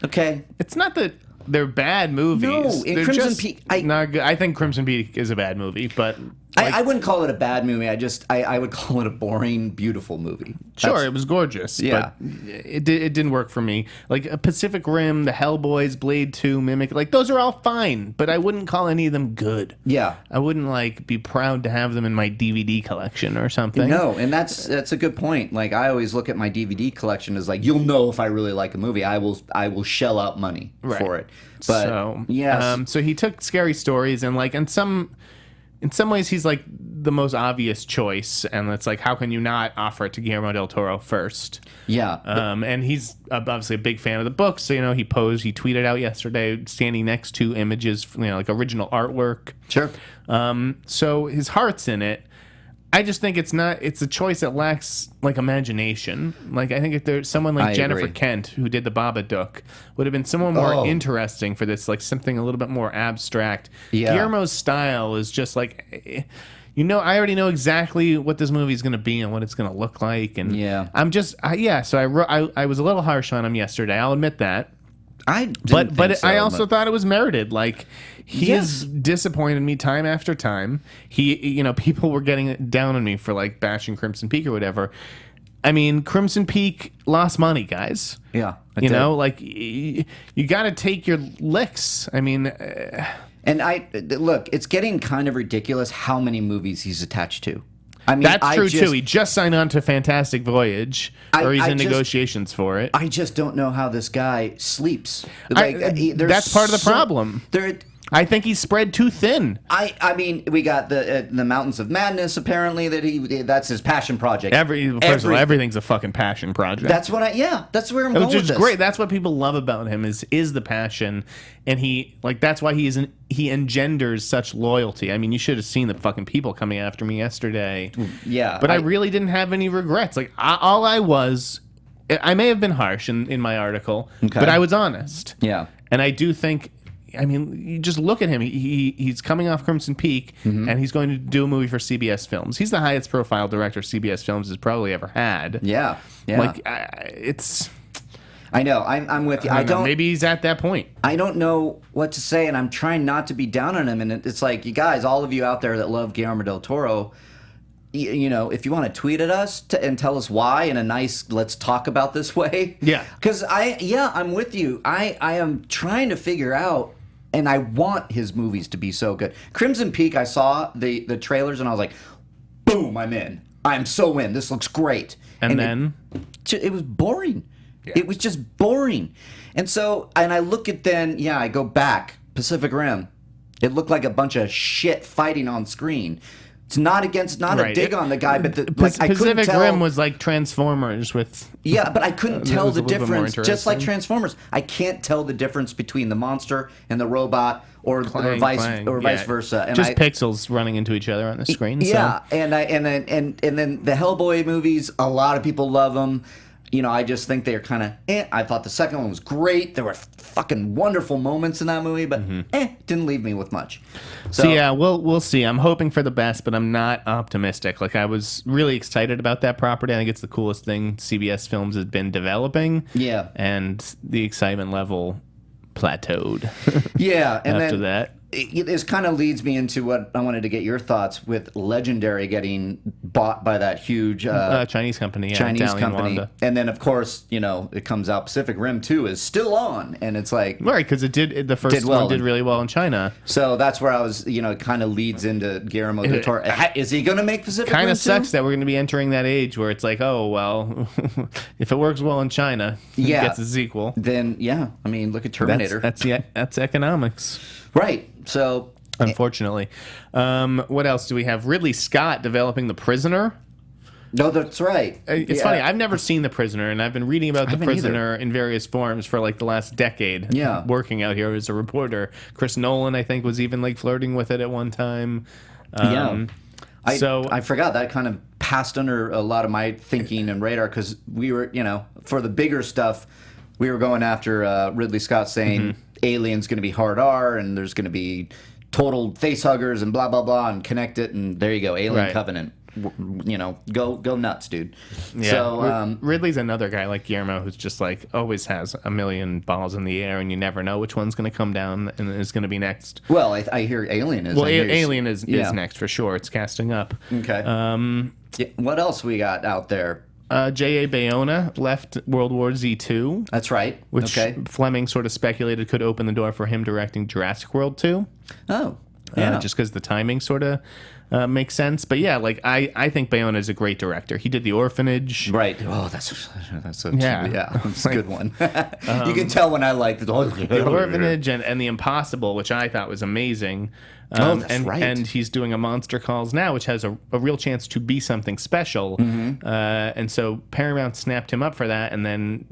okay. It's not that they're bad movies. No, in They're Crimson just Peak, not good. I think Crimson Peak is a bad movie, but I wouldn't call it a bad movie. I would call it a boring, beautiful movie. Sure, it was gorgeous. Yeah, but it didn't work for me. Like a Pacific Rim, the Hellboys, Blade 2, Mimic, like those are all fine, but I wouldn't call any of them good. Yeah, I wouldn't like be proud to have them in my DVD collection or something. No, and that's a good point. Like I always look at my DVD collection as like you'll know if I really like a movie. I will shell out money for it. But so, yes, so he took Scary Stories and like in some ways he's like the most obvious choice, and it's like how can you not offer it to Guillermo del Toro first? Yeah. And he's obviously a big fan of the book, so he tweeted out yesterday standing next to images, like original artwork. Sure. So his heart's in it. I just think it's a choice that lacks like imagination. Like I think if there's someone like Jennifer Kent who did the Babadook would have been someone more interesting for this, like something a little bit more abstract. Yeah. Guillermo's style is just like, I already know exactly what this movie is going to be and what it's going to look like. And I'm just, so I was a little harsh on him yesterday. I'll admit that. I also thought it was merited. Like he has disappointed me time after time. People were getting down on me for like bashing Crimson Peak or whatever. I mean, Crimson Peak lost money, guys. Yeah, like you got to take your licks. I mean, and look, it's getting kind of ridiculous how many movies he's attached to. I mean, that's true too. He just signed on to Fantastic Voyage, or he's in negotiations for it. I just don't know how this guy sleeps. That's part of the problem. I think he's spread too thin. I mean, we got the Mountains of Madness. Apparently, that's his passion project. First of all, everything's a fucking passion project. That's what that's where I'm going with this. Which is great. That's what people love about him is the passion, and that's why he engenders such loyalty. I mean, you should have seen the fucking people coming after me yesterday. Yeah, but I really didn't have any regrets. Like I may have been harsh in my article, but I was honest. Yeah, and I do think. I mean, you just look at him. He's coming off Crimson Peak, and he's going to do a movie for CBS Films. He's the highest profile director CBS Films has probably ever had. Yeah. Like, it's... I know. I'm with you. I don't know. Maybe he's at that point. I don't know what to say, and I'm trying not to be down on him. And it's like, you guys, all of you out there that love Guillermo del Toro, if you want to tweet at us and tell us why in a nice let's talk about this way. Yeah. Because I'm with you. I am trying to figure out, and I want his movies to be so good. Crimson Peak, I saw the trailers and I was like, boom, I'm in. I'm so in. This looks great. And then? It was boring. Yeah. It was just boring. And so, and I look at then, I go back, Pacific Rim. It looked like a bunch of shit fighting on screen. It's not a dig on the guy, but I couldn't Pacific tell. Rim was like Transformers with... Yeah, but I couldn't tell was the a little bit more difference. Just like interesting. Transformers, I can't tell the difference between the monster and the robot, or vice versa. And just pixels running into each other on the screen. Yeah, so. and then the Hellboy movies, a lot of people love them. I just think they're kind of I thought the second one was great. There were fucking wonderful moments in that movie, but didn't leave me with much. So yeah, we'll see. I'm hoping for the best, but I'm not optimistic. Like, I was really excited about that property. I think it's the coolest thing CBS Films has been developing. Yeah. And the excitement level plateaued. Yeah, and after then that. This kind of leads me into what I wanted to get your thoughts with Legendary getting bought by that huge Chinese company. Yeah, Chinese Dalian company. Wanda. And then, of course, it comes out Pacific Rim 2 is still on. And it's like... Right, because the first one did really well in China. So that's where I was, it kind of leads into Guillermo del Toro. Is he going to make Pacific Rim 2? Kind of sucks that we're going to be entering that age where it's like, oh, well, if it works well in China, it gets a sequel. Then, look at Terminator. That's economics. Right. So... Unfortunately. What else do we have? Ridley Scott developing The Prisoner. No, that's right. It's funny. I've never seen The Prisoner, and I've been reading about The Prisoner in various forms for like the last decade. Yeah. Working out here as a reporter. Chris Nolan, I think, was even like flirting with it at one time. I forgot that kind of passed under a lot of my thinking and radar because we were, for the bigger stuff, we were going after Ridley Scott saying Alien's going to be hard R and there's going to be total face huggers and blah blah blah and connect it, and there you go, Alien Covenant. Go nuts, dude. Yeah. So Ridley's another guy like Guillermo who's just like always has a million balls in the air, and you never know which one's going to come down and is going to be next. Well, I hear Alien is. Well, Alien is next for sure. It's casting up. Okay. What else we got out there? J.A. Bayona left World War Z 2. That's right. Which Fleming sort of speculated could open the door for him directing Jurassic World 2. Oh, yeah. Just because the timing sort of makes sense. But yeah, like I think Bayona is a great director. He did The Orphanage. Right. Oh, that's a that's a good one. You can tell when I like The Orphanage and The Impossible, which I thought was amazing. That's right. And he's doing a Monster Calls now, which has a real chance to be something special. And so Paramount snapped him up for that, and then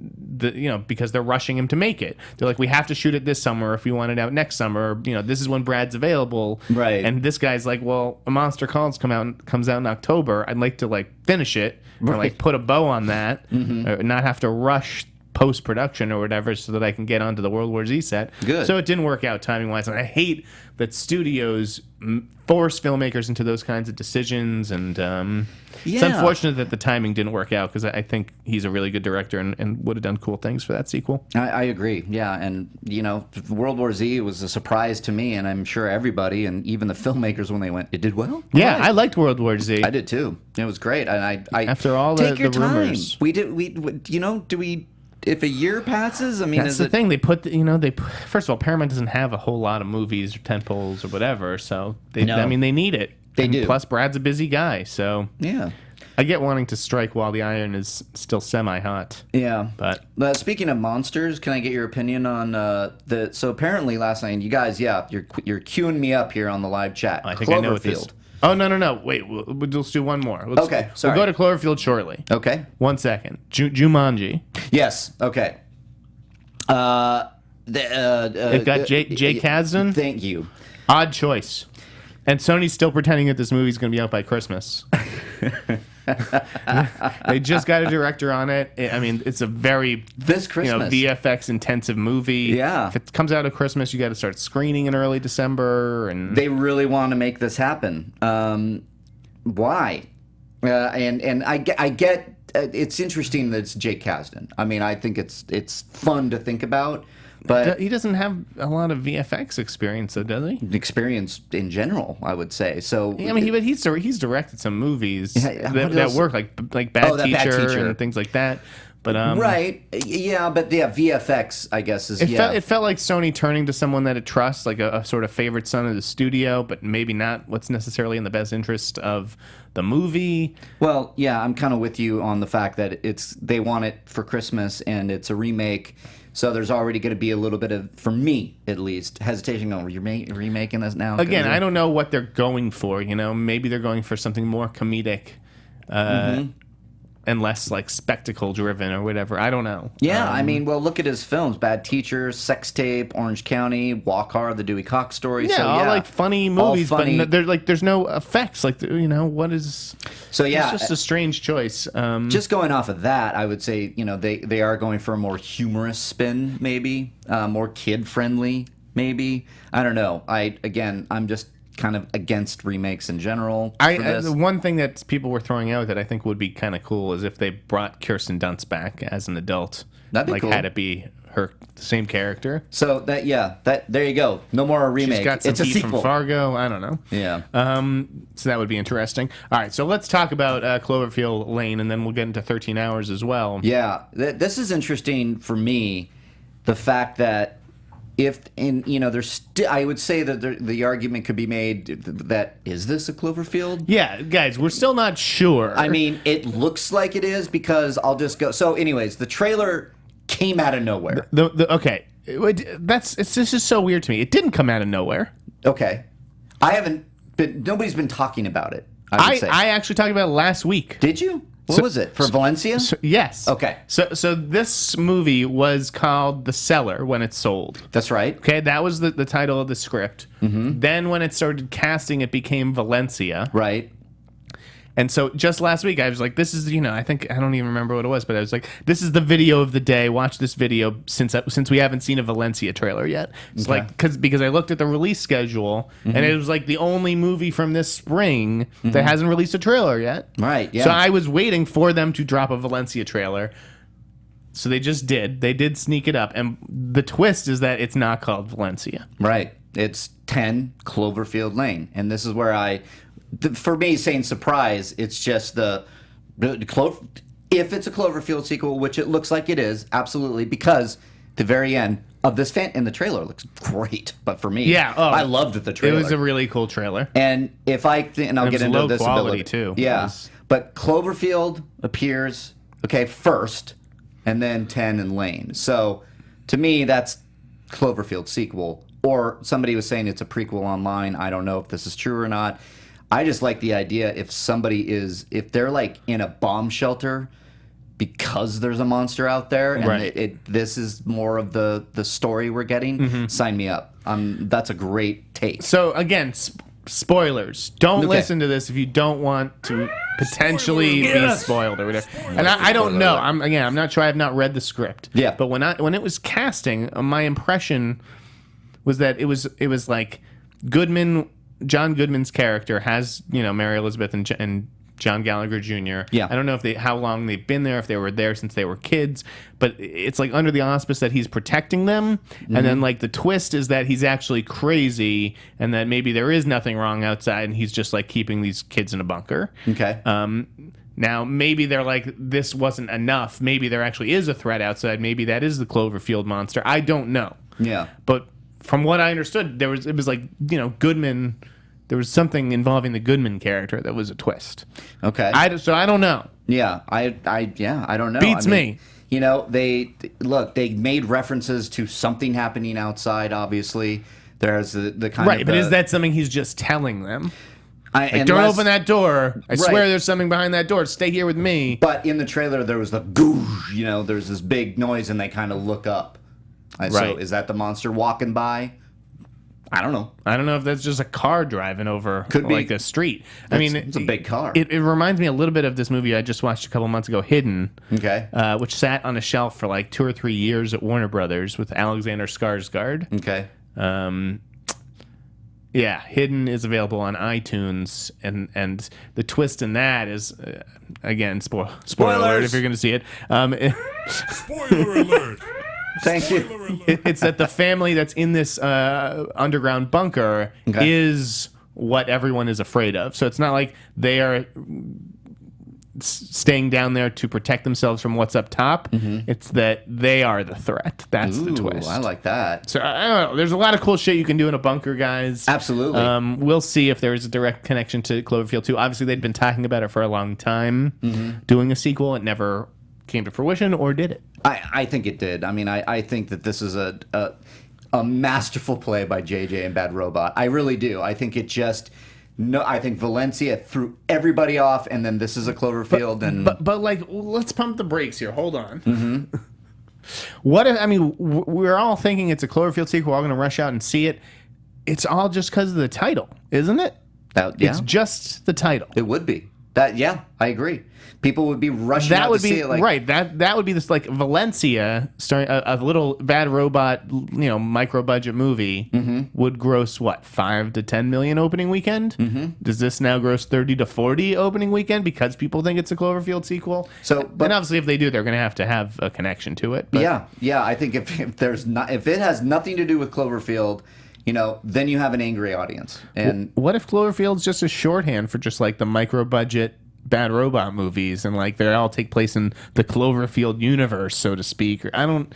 because they're rushing him to make it, they're like, we have to shoot it this summer if we want it out next summer. This is when Brad's available. Right. And this guy's like, well, a Monster Calls comes out in October. I'd like to finish it or put a bow on that, or not have to rush post-production or whatever so that I can get onto the World War Z set. Good. So it didn't work out timing-wise, and I hate that studios force filmmakers into those kinds of decisions, and it's unfortunate that the timing didn't work out because I think he's a really good director and would have done cool things for that sequel. I agree, yeah, and World War Z was a surprise to me, and I'm sure everybody, and even the filmmakers when they went, it did well? Yeah, right. I liked World War Z. I did too. It was great, and I after all take the rumors. Do we if a year passes, that's the thing. They first of all, Paramount doesn't have a whole lot of movies or tentpoles or whatever, so they need it. They do. Plus, Brad's a busy guy, so yeah. I get wanting to strike while the iron is still semi-hot. Yeah. But speaking of monsters, can I get your opinion on so apparently last night, you guys, you're queuing me up here on the live chat. I think I know what this. Oh, no. Wait, we'll just do one more. Okay, sorry. We'll go to Cloverfield shortly. Okay. 1 second. Jumanji. Yes, okay. They've got Jay Kasdan. Thank you. Odd choice. And Sony's still pretending that this movie's going to be out by Christmas. They just got a director on it. It's a very this Christmas VFX intensive movie. Yeah. If it comes out at Christmas, you got to start screening in early December, and they really want to make this happen. Why? And I get it's interesting that it's Jake Kasdan. I think it's fun to think about. But he doesn't have a lot of VFX experience, though, does he? Experience in general, I would say. So he's directed some movies that work, like Bad Teacher and things like that. But right, yeah, but yeah, VFX, I guess, is it felt like Sony turning to someone that it trusts, like a sort of favorite son of the studio, but maybe not what's necessarily in the best interest of the movie. Well, yeah, I'm kind of with you on the fact that they want it for Christmas and it's a remake. So there's already going to be a little bit of, for me at least, hesitation on you're remaking this now. Again, I don't know what they're going for. Maybe they're going for something more comedic. And less like spectacle driven or whatever. I don't know. Yeah, I mean, well, look at his films: Bad Teacher, Sex Tape, Orange County, Walk Hard, The Dewey Cox Story. Yeah, so, all like funny movies, funny. but there's no effects. Like what is? So yeah, it's just a strange choice. Just going off of that, I would say they are going for a more humorous spin, maybe more kid friendly, maybe. I don't know. I'm just kind of against remakes in general. The one thing that people were throwing out that I think would be kind of cool is if they brought Kirsten Dunst back as an adult. That'd be cool. Had it be her same character. So there you go. No more a remake. She's got some it's a heat sequel from Fargo. I don't know. Yeah. So that would be interesting. All right, so let's talk about Cloverfield Lane, and then we'll get into 13 Hours as well. Yeah, this is interesting for me. The fact that there's still, I would say that the argument could be made that is this a Cloverfield? Yeah, guys, we're still not sure. I mean, it looks like it is because I'll just go. So, anyways, the trailer came out of nowhere. Okay, this is so weird to me. It didn't come out of nowhere. Okay, nobody's been talking about it. I actually talked about it last week. Did you? What was it? For Valencia? Yes. Okay. So this movie was called The Cellar when it sold. That's right. Okay, that was the title of the script. Mm-hmm. Then when it started casting, it became Valencia. Right. And so just last week, I was like, this is, I don't even remember what it was, but I was like, this is the video of the day. Watch this video since we haven't seen a Valencia trailer yet. It's like, because I looked at the release schedule, and it was like the only movie from this spring that hasn't released a trailer yet. Right, yeah. So I was waiting for them to drop a Valencia trailer. So they just did. They did sneak it up. And the twist is that it's not called Valencia. Right. It's 10 Cloverfield Lane. And this is where for me, saying surprise, it's just if it's a Cloverfield sequel, which it looks like it is, absolutely, because the very end of this and the trailer looks great. But for me, I loved the trailer. It was a really cool trailer. And and I'll get into low this quality too. Yeah, but Cloverfield appears first, and then 10 and Lane. So to me, that's Cloverfield sequel. Or somebody was saying it's a prequel online. I don't know if this is true or not. I just like the idea if they're like in a bomb shelter because there's a monster out there and this is more of the story we're getting, sign me up. That's a great take. So again, spoilers. Don't listen to this if you don't want to potentially be spoiled or whatever. And I don't know. I'm not sure. I have not read the script. Yeah. But when it was casting, my impression was that it was like John Goodman's character has, Mary Elizabeth and John Gallagher Jr. Yeah. I don't know how long they've been there, if they were there since they were kids, but it's like under the auspice that he's protecting them. And then like the twist is that he's actually crazy and that maybe there is nothing wrong outside and he's just like keeping these kids in a bunker. Okay. Now, maybe they're like, this wasn't enough. Maybe there actually is a threat outside. Maybe that is the Cloverfield monster. I don't know. Yeah. But from what I understood, it was like, Goodman, there was something involving the Goodman character that was a twist. Okay. So I don't know. Yeah. I don't know. Beats me. They made references to something happening outside, obviously. There's the kind of... Right, but is that something he's just telling them? Don't open that door. I swear there's something behind that door. Stay here with me. But in the trailer, there was the goosh, there's this big noise, and they kind of look up. So is that the monster walking by? I don't know. I don't know if that's just a car driving over a street. It's a big car. It reminds me a little bit of this movie I just watched a couple months ago, Hidden. Okay. Which sat on a shelf for like 2 or 3 years at Warner Brothers with Alexander Skarsgård. Okay. Yeah, Hidden is available on iTunes, and the twist in that is, again, spoiler alert if you're going to see it. Spoiler alert. Thank you. It's that the family that's in this underground bunker is what everyone is afraid of. So it's not like they are staying down there to protect themselves from what's up top. It's that they are the threat. That's the twist. I like that. So I don't know. There's a lot of cool shit you can do in a bunker, guys. Absolutely. We'll see if there's a direct connection to Cloverfield 2. Obviously, they'd been talking about it for a long time, doing a sequel. It never came to fruition, or did it? I think it did. I mean, I think that this is a masterful play by JJ and Bad Robot. I really do. I think it just... No, I think Valencia threw everybody off, and then this is a Cloverfield. But like, let's pump the brakes here. Hold on. What if, I mean, we're all thinking it's a Cloverfield sequel. We're all going to rush out and see it. It's all just because of the title, isn't it? It's just the title. It would be. I agree. People would be rushing out to see it. Like, right. That would be this like Valencia starring a little Bad Robot, micro budget movie would gross what, 5 to 10 million opening weekend? Does this now gross 30 to 40 opening weekend because people think it's a Cloverfield sequel? And obviously if they do, they're going to have a connection to it. But. Yeah. I think if it has nothing to do with Cloverfield, then you have an angry audience. And what if Cloverfield's just a shorthand for just like the micro budget Bad Robot movies, and like they all take place in the Cloverfield universe, so to speak? Or I don't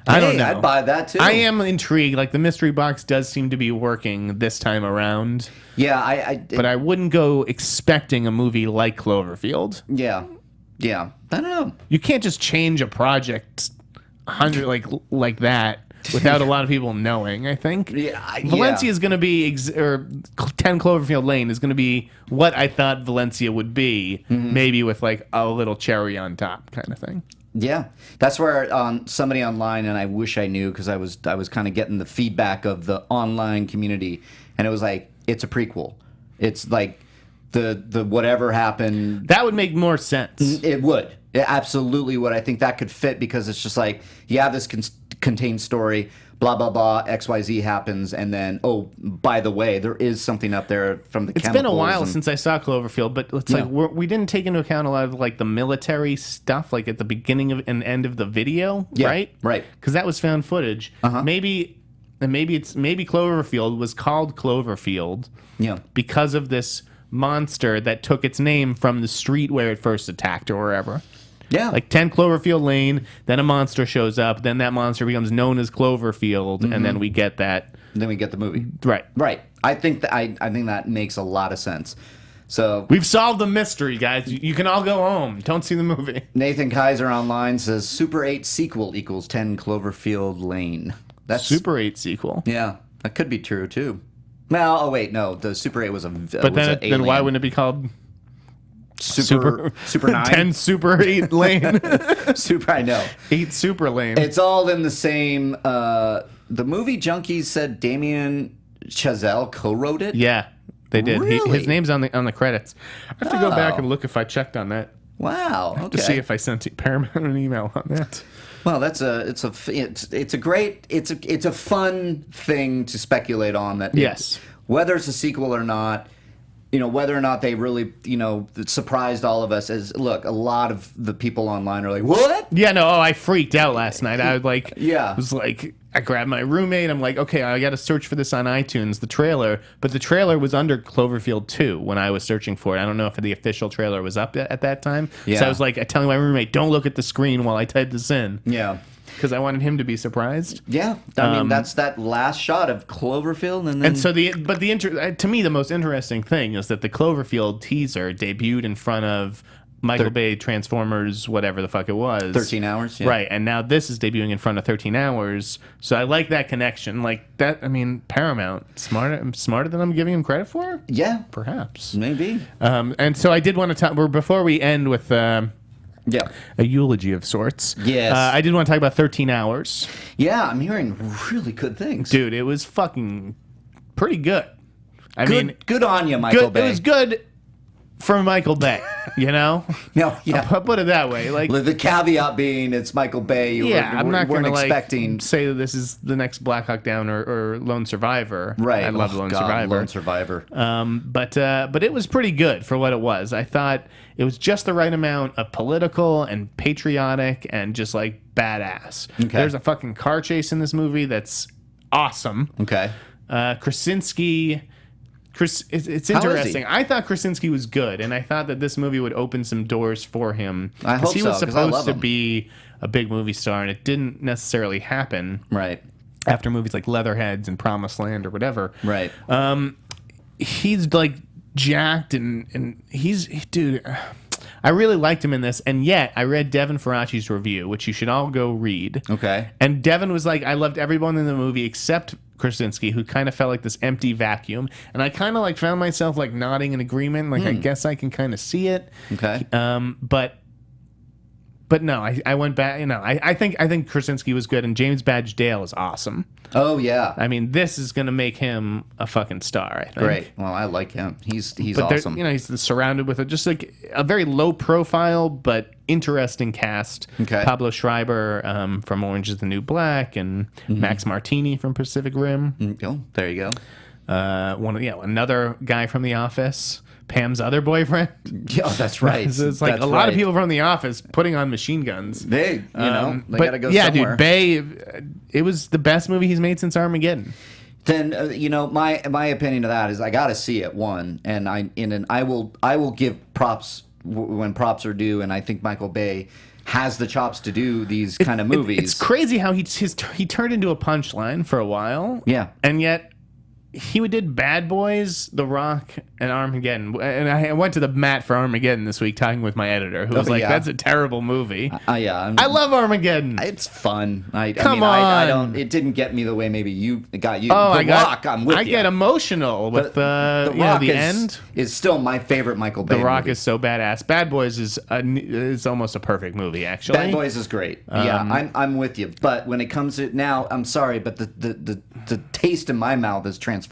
know. I'd buy that too. I am intrigued. Like the mystery box does seem to be working this time around. Yeah, but I wouldn't go expecting a movie like Cloverfield. Yeah. I don't know. You can't just change a project 100 like that without a lot of people knowing, I think. Valencia is going to be, or 10 Cloverfield Lane is going to be what I thought Valencia would be, maybe with like a little cherry on top kind of thing. Yeah. That's where somebody online, and I wish I knew because I was kind of getting the feedback of the online community, and it was like, it's a prequel. It's like the whatever happened. That would make more sense. It would. It absolutely would. I think that could fit because it's just like, this contained story, blah, blah, blah, XYZ happens, and then, oh, by the way, there is something up there from the chemicals. It's been a while since I saw Cloverfield, but it's like we didn't take into account a lot of like the military stuff, like at the beginning of and end of the video, right? Right. Because that was found footage. Maybe Cloverfield was called Cloverfield because of this monster that took its name from the street where it first attacked or wherever. Yeah. Like 10 Cloverfield Lane, then a monster shows up, then that monster becomes known as Cloverfield, and then we get that. Then we get the movie. Right. I think that makes a lot of sense. So we've solved the mystery, guys. You can all go home. Don't see the movie. Nathan Kaiser online says Super 8 sequel equals 10 Cloverfield Lane. That's Super 8 sequel. Yeah, that could be true too. Well, oh wait, no, the Super 8 was a but then why wouldn't it be called Super 9? 10 Super 8 Lane. Super, I know. 8 Super Lane. It's all in the same. The movie Junkies said Damien Chazelle co-wrote it. Yeah, they did. Really? His name's on the credits. I have to go back and look if I checked on that. Wow. Okay. To see if I sent Paramount an email on that. Well, it's a fun thing to speculate on. That yes, whether it's a sequel or not, whether or not they really surprised all of us. As look, a lot of the people online are like, what? Yeah, no. I freaked out last night. I was like, I grabbed my roommate. I'm like, okay, I got to search for this on iTunes, the trailer. But the trailer was under Cloverfield 2 when I was searching for it. I don't know if the official trailer was up at that time. Yeah. So I was like, telling my roommate, don't look at the screen while I type this in. Yeah. Because I wanted him to be surprised. Yeah. I mean, that's that last shot of Cloverfield. And then... And so to me, the most interesting thing is that the Cloverfield teaser debuted in front of Michael Bay Transformers, whatever the fuck it was. 13 Hours, yeah. Right, and now this is debuting in front of 13 Hours. So I like that connection. Like that, I mean, Paramount, smarter than I'm giving him credit for? Yeah. Perhaps. Maybe. And so I did want to talk, before we end with a eulogy of sorts. Yes. I did want to talk about 13 Hours. Yeah, I'm hearing really good things. Dude, it was fucking pretty good. I mean, good on you, Michael Bay. It was good for Michael Bay, No, yeah. I'll put it that way. Like the caveat being it's Michael Bay. I'm not going to expecting say that this is the next Black Hawk Down or Lone Survivor. Right. I love Lone Survivor. Lone Survivor. But it was pretty good for what it was. I thought it was just the right amount of political and patriotic and just like badass. Okay. There's a fucking car chase in this movie that's awesome. Okay. Krasinski it's interesting. I thought Krasinski was good, and I thought that this movie would open some doors for him. I hope he so, was 'cause I love supposed to him. be a big movie star, and it didn't necessarily happen. Right. After movies like Leatherheads and Promised Land or whatever. Right. He's like jacked and dude. I really liked him in this, and yet I read Devin Faraci's review, which you should all go read. Okay. And Devin was like, I loved everyone in the movie except Krasinski, who kind of felt like this empty vacuum. And I kind of like found myself like nodding in agreement. Like, I guess I can kind of see it. Okay. But no, I went back. I think Krasinski was good, and James Badge Dale is awesome. Oh yeah. I mean, this is gonna make him a fucking star. I think. Great. Well, I like him. He's But awesome. he's surrounded with just like a very low profile but interesting cast. Okay. Pablo Schreiber from Orange Is the New Black, and Max Martini from Pacific Rim. Oh, there you go. Another guy from The Office. Pam's other boyfriend. Yeah, that's right. So it's like That's a lot of right. people from The Office putting on machine guns. They gotta go yeah, somewhere. dude, Bay. It was the best movie he's made since Armageddon. Then my opinion of that is I gotta see it and I will give props when props are due, and I think Michael Bay has the chops to do these kind of movies. It's crazy how he turned into a punchline for a while. Yeah. And yet he did Bad Boys, The Rock, and Armageddon. And I went to the mat for Armageddon this week talking with my editor, who was like, yeah. that's a terrible movie. Yeah. I love Armageddon. It's fun. I on. It didn't get me the way maybe it got you. Oh, Rock, I'm with I you. get emotional with The Rock the is, end. is still my favorite Michael Bay The Rock movie. is so badass. Bad Boys is almost a perfect movie, actually. Bad Boys is great. Yeah, I'm with you. But when it comes to now, I'm sorry, but the taste in my mouth is Transformers.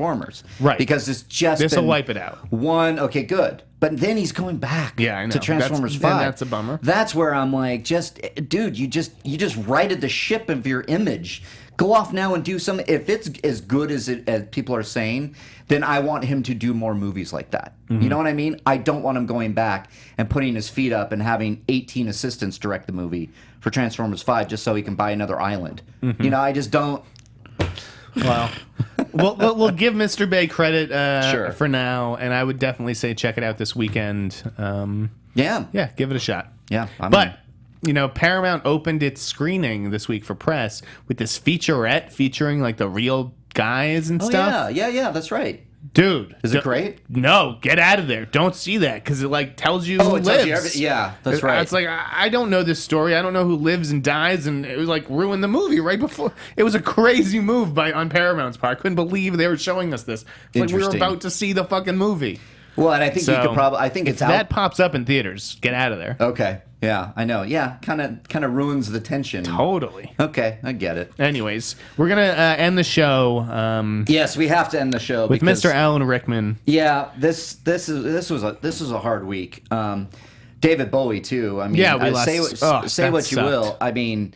Right. Because it's just This will been wipe it out. one. Okay, good. But then he's going back. Yeah, I know. To Transformers That's 5. that's a bummer. That's where I'm like, dude, you just righted the ship of your image. Go off now and do something. If it's as good as people are saying, then I want him to do more movies like that. Mm-hmm. You know what I mean? I don't want him going back and putting his feet up and having 18 assistants direct the movie for Transformers 5 just so he can buy another island. Mm-hmm. I just don't. Well, we'll give Mr. Bay credit Sure. for now, and I would definitely say check it out this weekend. Yeah. Yeah, give it a shot. Yeah. But Paramount opened its screening this week for press with this featurette featuring like the real guys and Oh, stuff. yeah, that's right. Dude, Is it great? No, get out of there. Don't see that because it like tells you who it lives. tells you yeah, that's right. It's like I don't know this story. I don't know who lives and dies, and it was like ruined the movie right before. It was a crazy move on Paramount's part. I couldn't believe they were showing us this. It's like we were Interesting. about to see the fucking movie. Well, and I think you So, could probably. I think if it's out. that pops up in theaters, get out of there. Okay. Yeah, I know. Yeah, kind of ruins the tension. Totally. Okay, I get it. Anyways, we're gonna end the show Yes, we have to end the show with because, Mr. Alan Rickman. Yeah, this was a hard week. David Bowie too. I mean, Yeah, we say that what you sucked. will. I mean,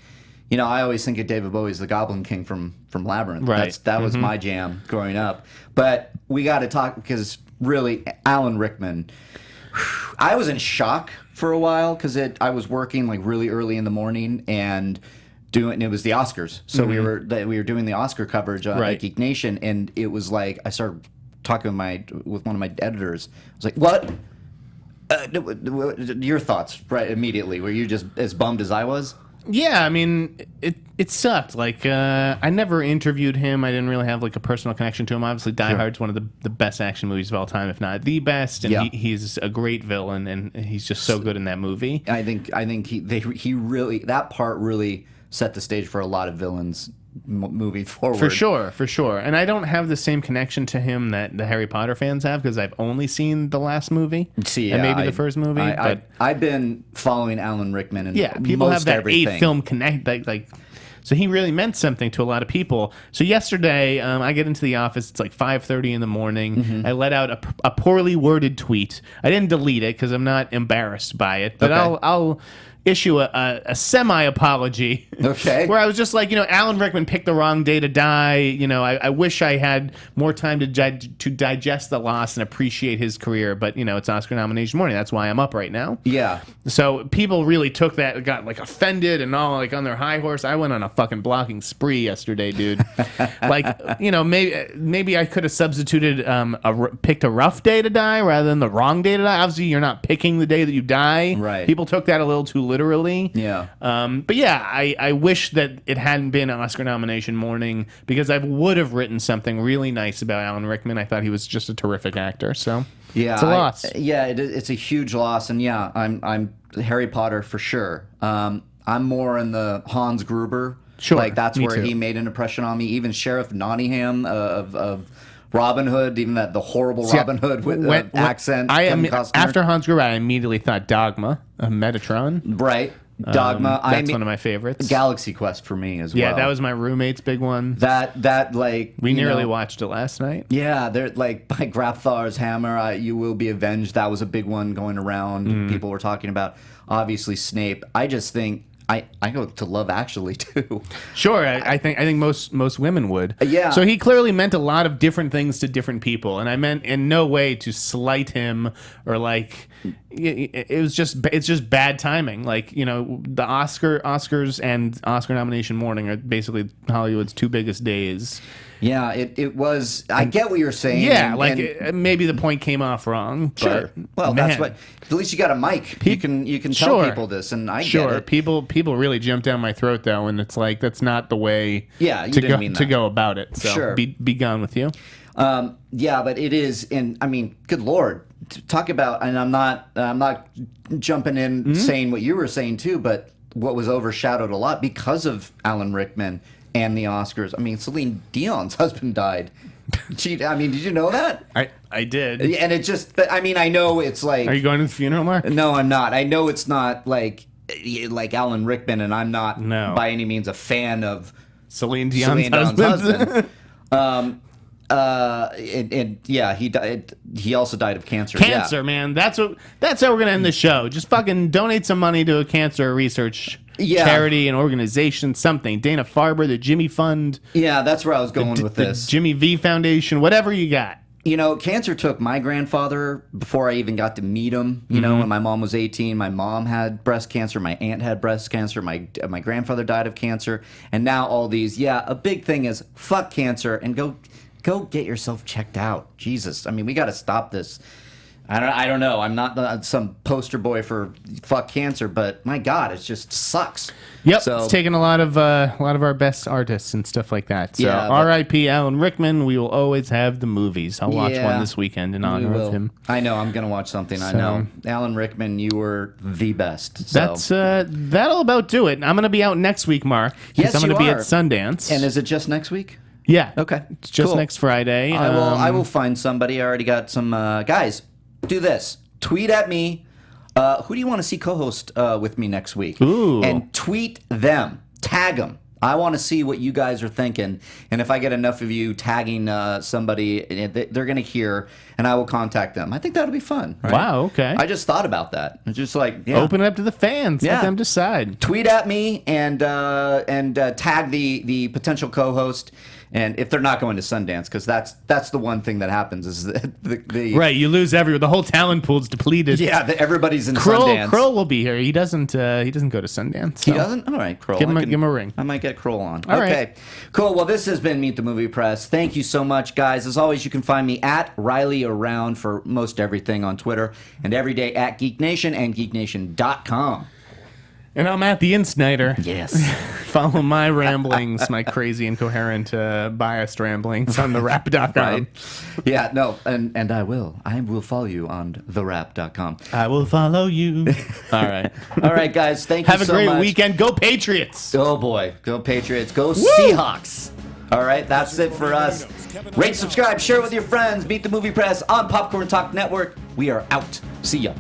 I always think of David Bowie as the Goblin King from Labyrinth. Right. That was my jam growing up. But we got to talk because really, Alan Rickman. I was in shock for a while because I was working like really early in the morning and it was the Oscars. So we were doing the Oscar coverage on Right. Geek Nation, and it was like I started talking with one of my editors. I was like, "What? Your thoughts?" Right immediately. Were you just as bummed as I was? Yeah, I mean, it sucked. Like, I never interviewed him. I didn't really have like a personal connection to him. Obviously, Die Hard's one of the best action movies of all time, if not the best. And Yeah. he's a great villain, and he's just so good in that movie. I think he really that part really set the stage for a lot of villains moving forward. For sure. And I don't have the same connection to him that the Harry Potter fans have because I've only seen the last movie and maybe the first movie. But I've been following Alan Rickman and yeah, people most have that everything. 8-film connect like. So he really meant something to a lot of people. So yesterday, I get into the office. It's like 5:30 in the morning. Mm-hmm. I let out a poorly worded tweet. I didn't delete it because I'm not embarrassed by it. But Okay. I'll issue a semi-apology. Okay. Where I was just like, Alan Rickman picked the wrong day to die. I wish I had more time to digest the loss and appreciate his career. But, it's Oscar nomination morning. That's why I'm up right now. Yeah. So people really took that, got like offended and all like on their high horse. I went on a fucking blocking spree yesterday, dude. Maybe I could have substituted, picked a rough day to die rather than the wrong day to die. Obviously, you're not picking the day that you die. Right. People took that a little too literally. Yeah. But yeah, I wish that it hadn't been Oscar nomination morning because I would have written something really nice about Alan Rickman. I thought he was just a terrific actor. So yeah, it's a loss. It's a huge loss, and yeah, I'm Harry Potter for sure. I'm more in the Hans Gruber. Sure, like that's me where too. he made an impression on me. Even Sheriff Nottingham of Robin Hood, even that the horrible Robin Hood with accent. After Hans Gruber, I immediately thought Dogma, Metatron. Right. Dogma. That's one of my favorites. Galaxy Quest for me as well. Yeah, that was my roommate's big one. That like we nearly watched it last night. Yeah, they're like by Grabthar's hammer, you will be avenged. That was a big one going around. People were talking about. Obviously, Snape. I just think I go to Love Actually too. Sure, I think most women would. Yeah. So he clearly meant a lot of different things to different people, and I meant in no way to slight him or like. It's just bad timing. Like the Oscars and Oscar nomination morning are basically Hollywood's two biggest days. Yeah, it was. I get what you're saying. Yeah, maybe the point came off wrong. Sure. But, well, man, that's what. At least you got a mic. You can tell people this, and I get it. People really jump down my throat though, and it's like that's not the way. Yeah, you didn't mean that. To go about it. So sure. Be gone with you. Yeah, but it is, and I mean, good Lord, talk about. And I'm not jumping in saying what you were saying too, but what was overshadowed a lot because of Alan Rickman and the Oscars. I mean, Celine Dion's husband died. Did you know that? I did. And it just, but I mean, I know it's like. Are you going to the funeral, Mark? No, I'm not. I know it's not like Alan Rickman, and I'm not by any means a fan of Celine Dion's husband. And yeah, he died. He also died of cancer. Cancer, man. That's how we're gonna end the show. Just fucking donate some money to a cancer research charity, an organization, something. Dana Farber, the Jimmy Fund. Yeah, that's where I was going with this. The Jimmy V Foundation, whatever you got. Cancer took my grandfather before I even got to meet him. When my mom was 18, my mom had breast cancer. My aunt had breast cancer. My grandfather died of cancer. And now all these. Yeah, a big thing is fuck cancer and go get yourself checked out. Jesus. I mean, we got to stop this. I don't know. I'm not some poster boy for fuck cancer, but my God, it just sucks. Yep, it's taken a lot of our best artists and stuff like that. So R.I.P. Alan Rickman. We will always have the movies. I'll watch one this weekend in honor of him. I know. I'm gonna watch something. I know. Alan Rickman, you were the best. So. That'll about do it. I'm gonna be out next week, Mark. Yes, I'm gonna be at Sundance. And is it just next week? Yeah. Okay. It's just next Friday. I will find somebody. I already got some guys. Do this. Tweet at me. Who do you want to see co-host with me next week? Ooh. And tweet them. Tag them. I want to see what you guys are thinking. And if I get enough of you tagging somebody, they're going to hear, and I will contact them. I think that'll be fun. Right? Wow, okay. I just thought about that. It's just like, open it up to the fans. Let them decide. Tweet at me and tag the potential co-host. And if they're not going to Sundance, because that's the one thing that happens is the right, you lose everyone. The whole talent pool's depleted. Yeah, everybody's in Sundance. Kroll will be here. He doesn't go to Sundance. So. He doesn't. All right, Kroll. Give him a ring. I might get Kroll on. All okay, right. Cool. Well, this has been Meet the Movie Press. Thank you so much, guys. As always, you can find me at Reilly Around for most everything on Twitter, and every day at Geek Nation and geeknation.com. And I'm at the Sneider. Yes. Follow my ramblings, my crazy, incoherent, biased ramblings on therap.com. Right. Yeah, no, and I will. I will follow you on therap.com. I will follow you. All right. All right, guys. Thank you so much. Have a great weekend. Go Patriots. Oh, boy. Go Patriots. Go Seahawks. All right, that's it for us. Rate, subscribe, share with your friends. Meet the Movie Press on Popcorn Talk Network. We are out. See ya.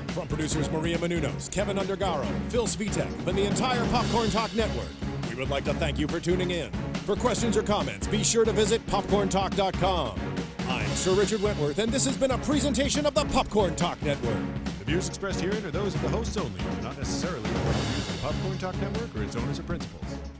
From producers Maria Menounos, Kevin Undergaro, Phil Svitek, and the entire Popcorn Talk Network, we would like to thank you for tuning in. For questions or comments, be sure to visit popcorntalk.com. I'm Sir Richard Wentworth, and this has been a presentation of the Popcorn Talk Network. The views expressed herein are those of the hosts only and do not necessarily reflect the views of the Popcorn Talk Network or its owners or principals.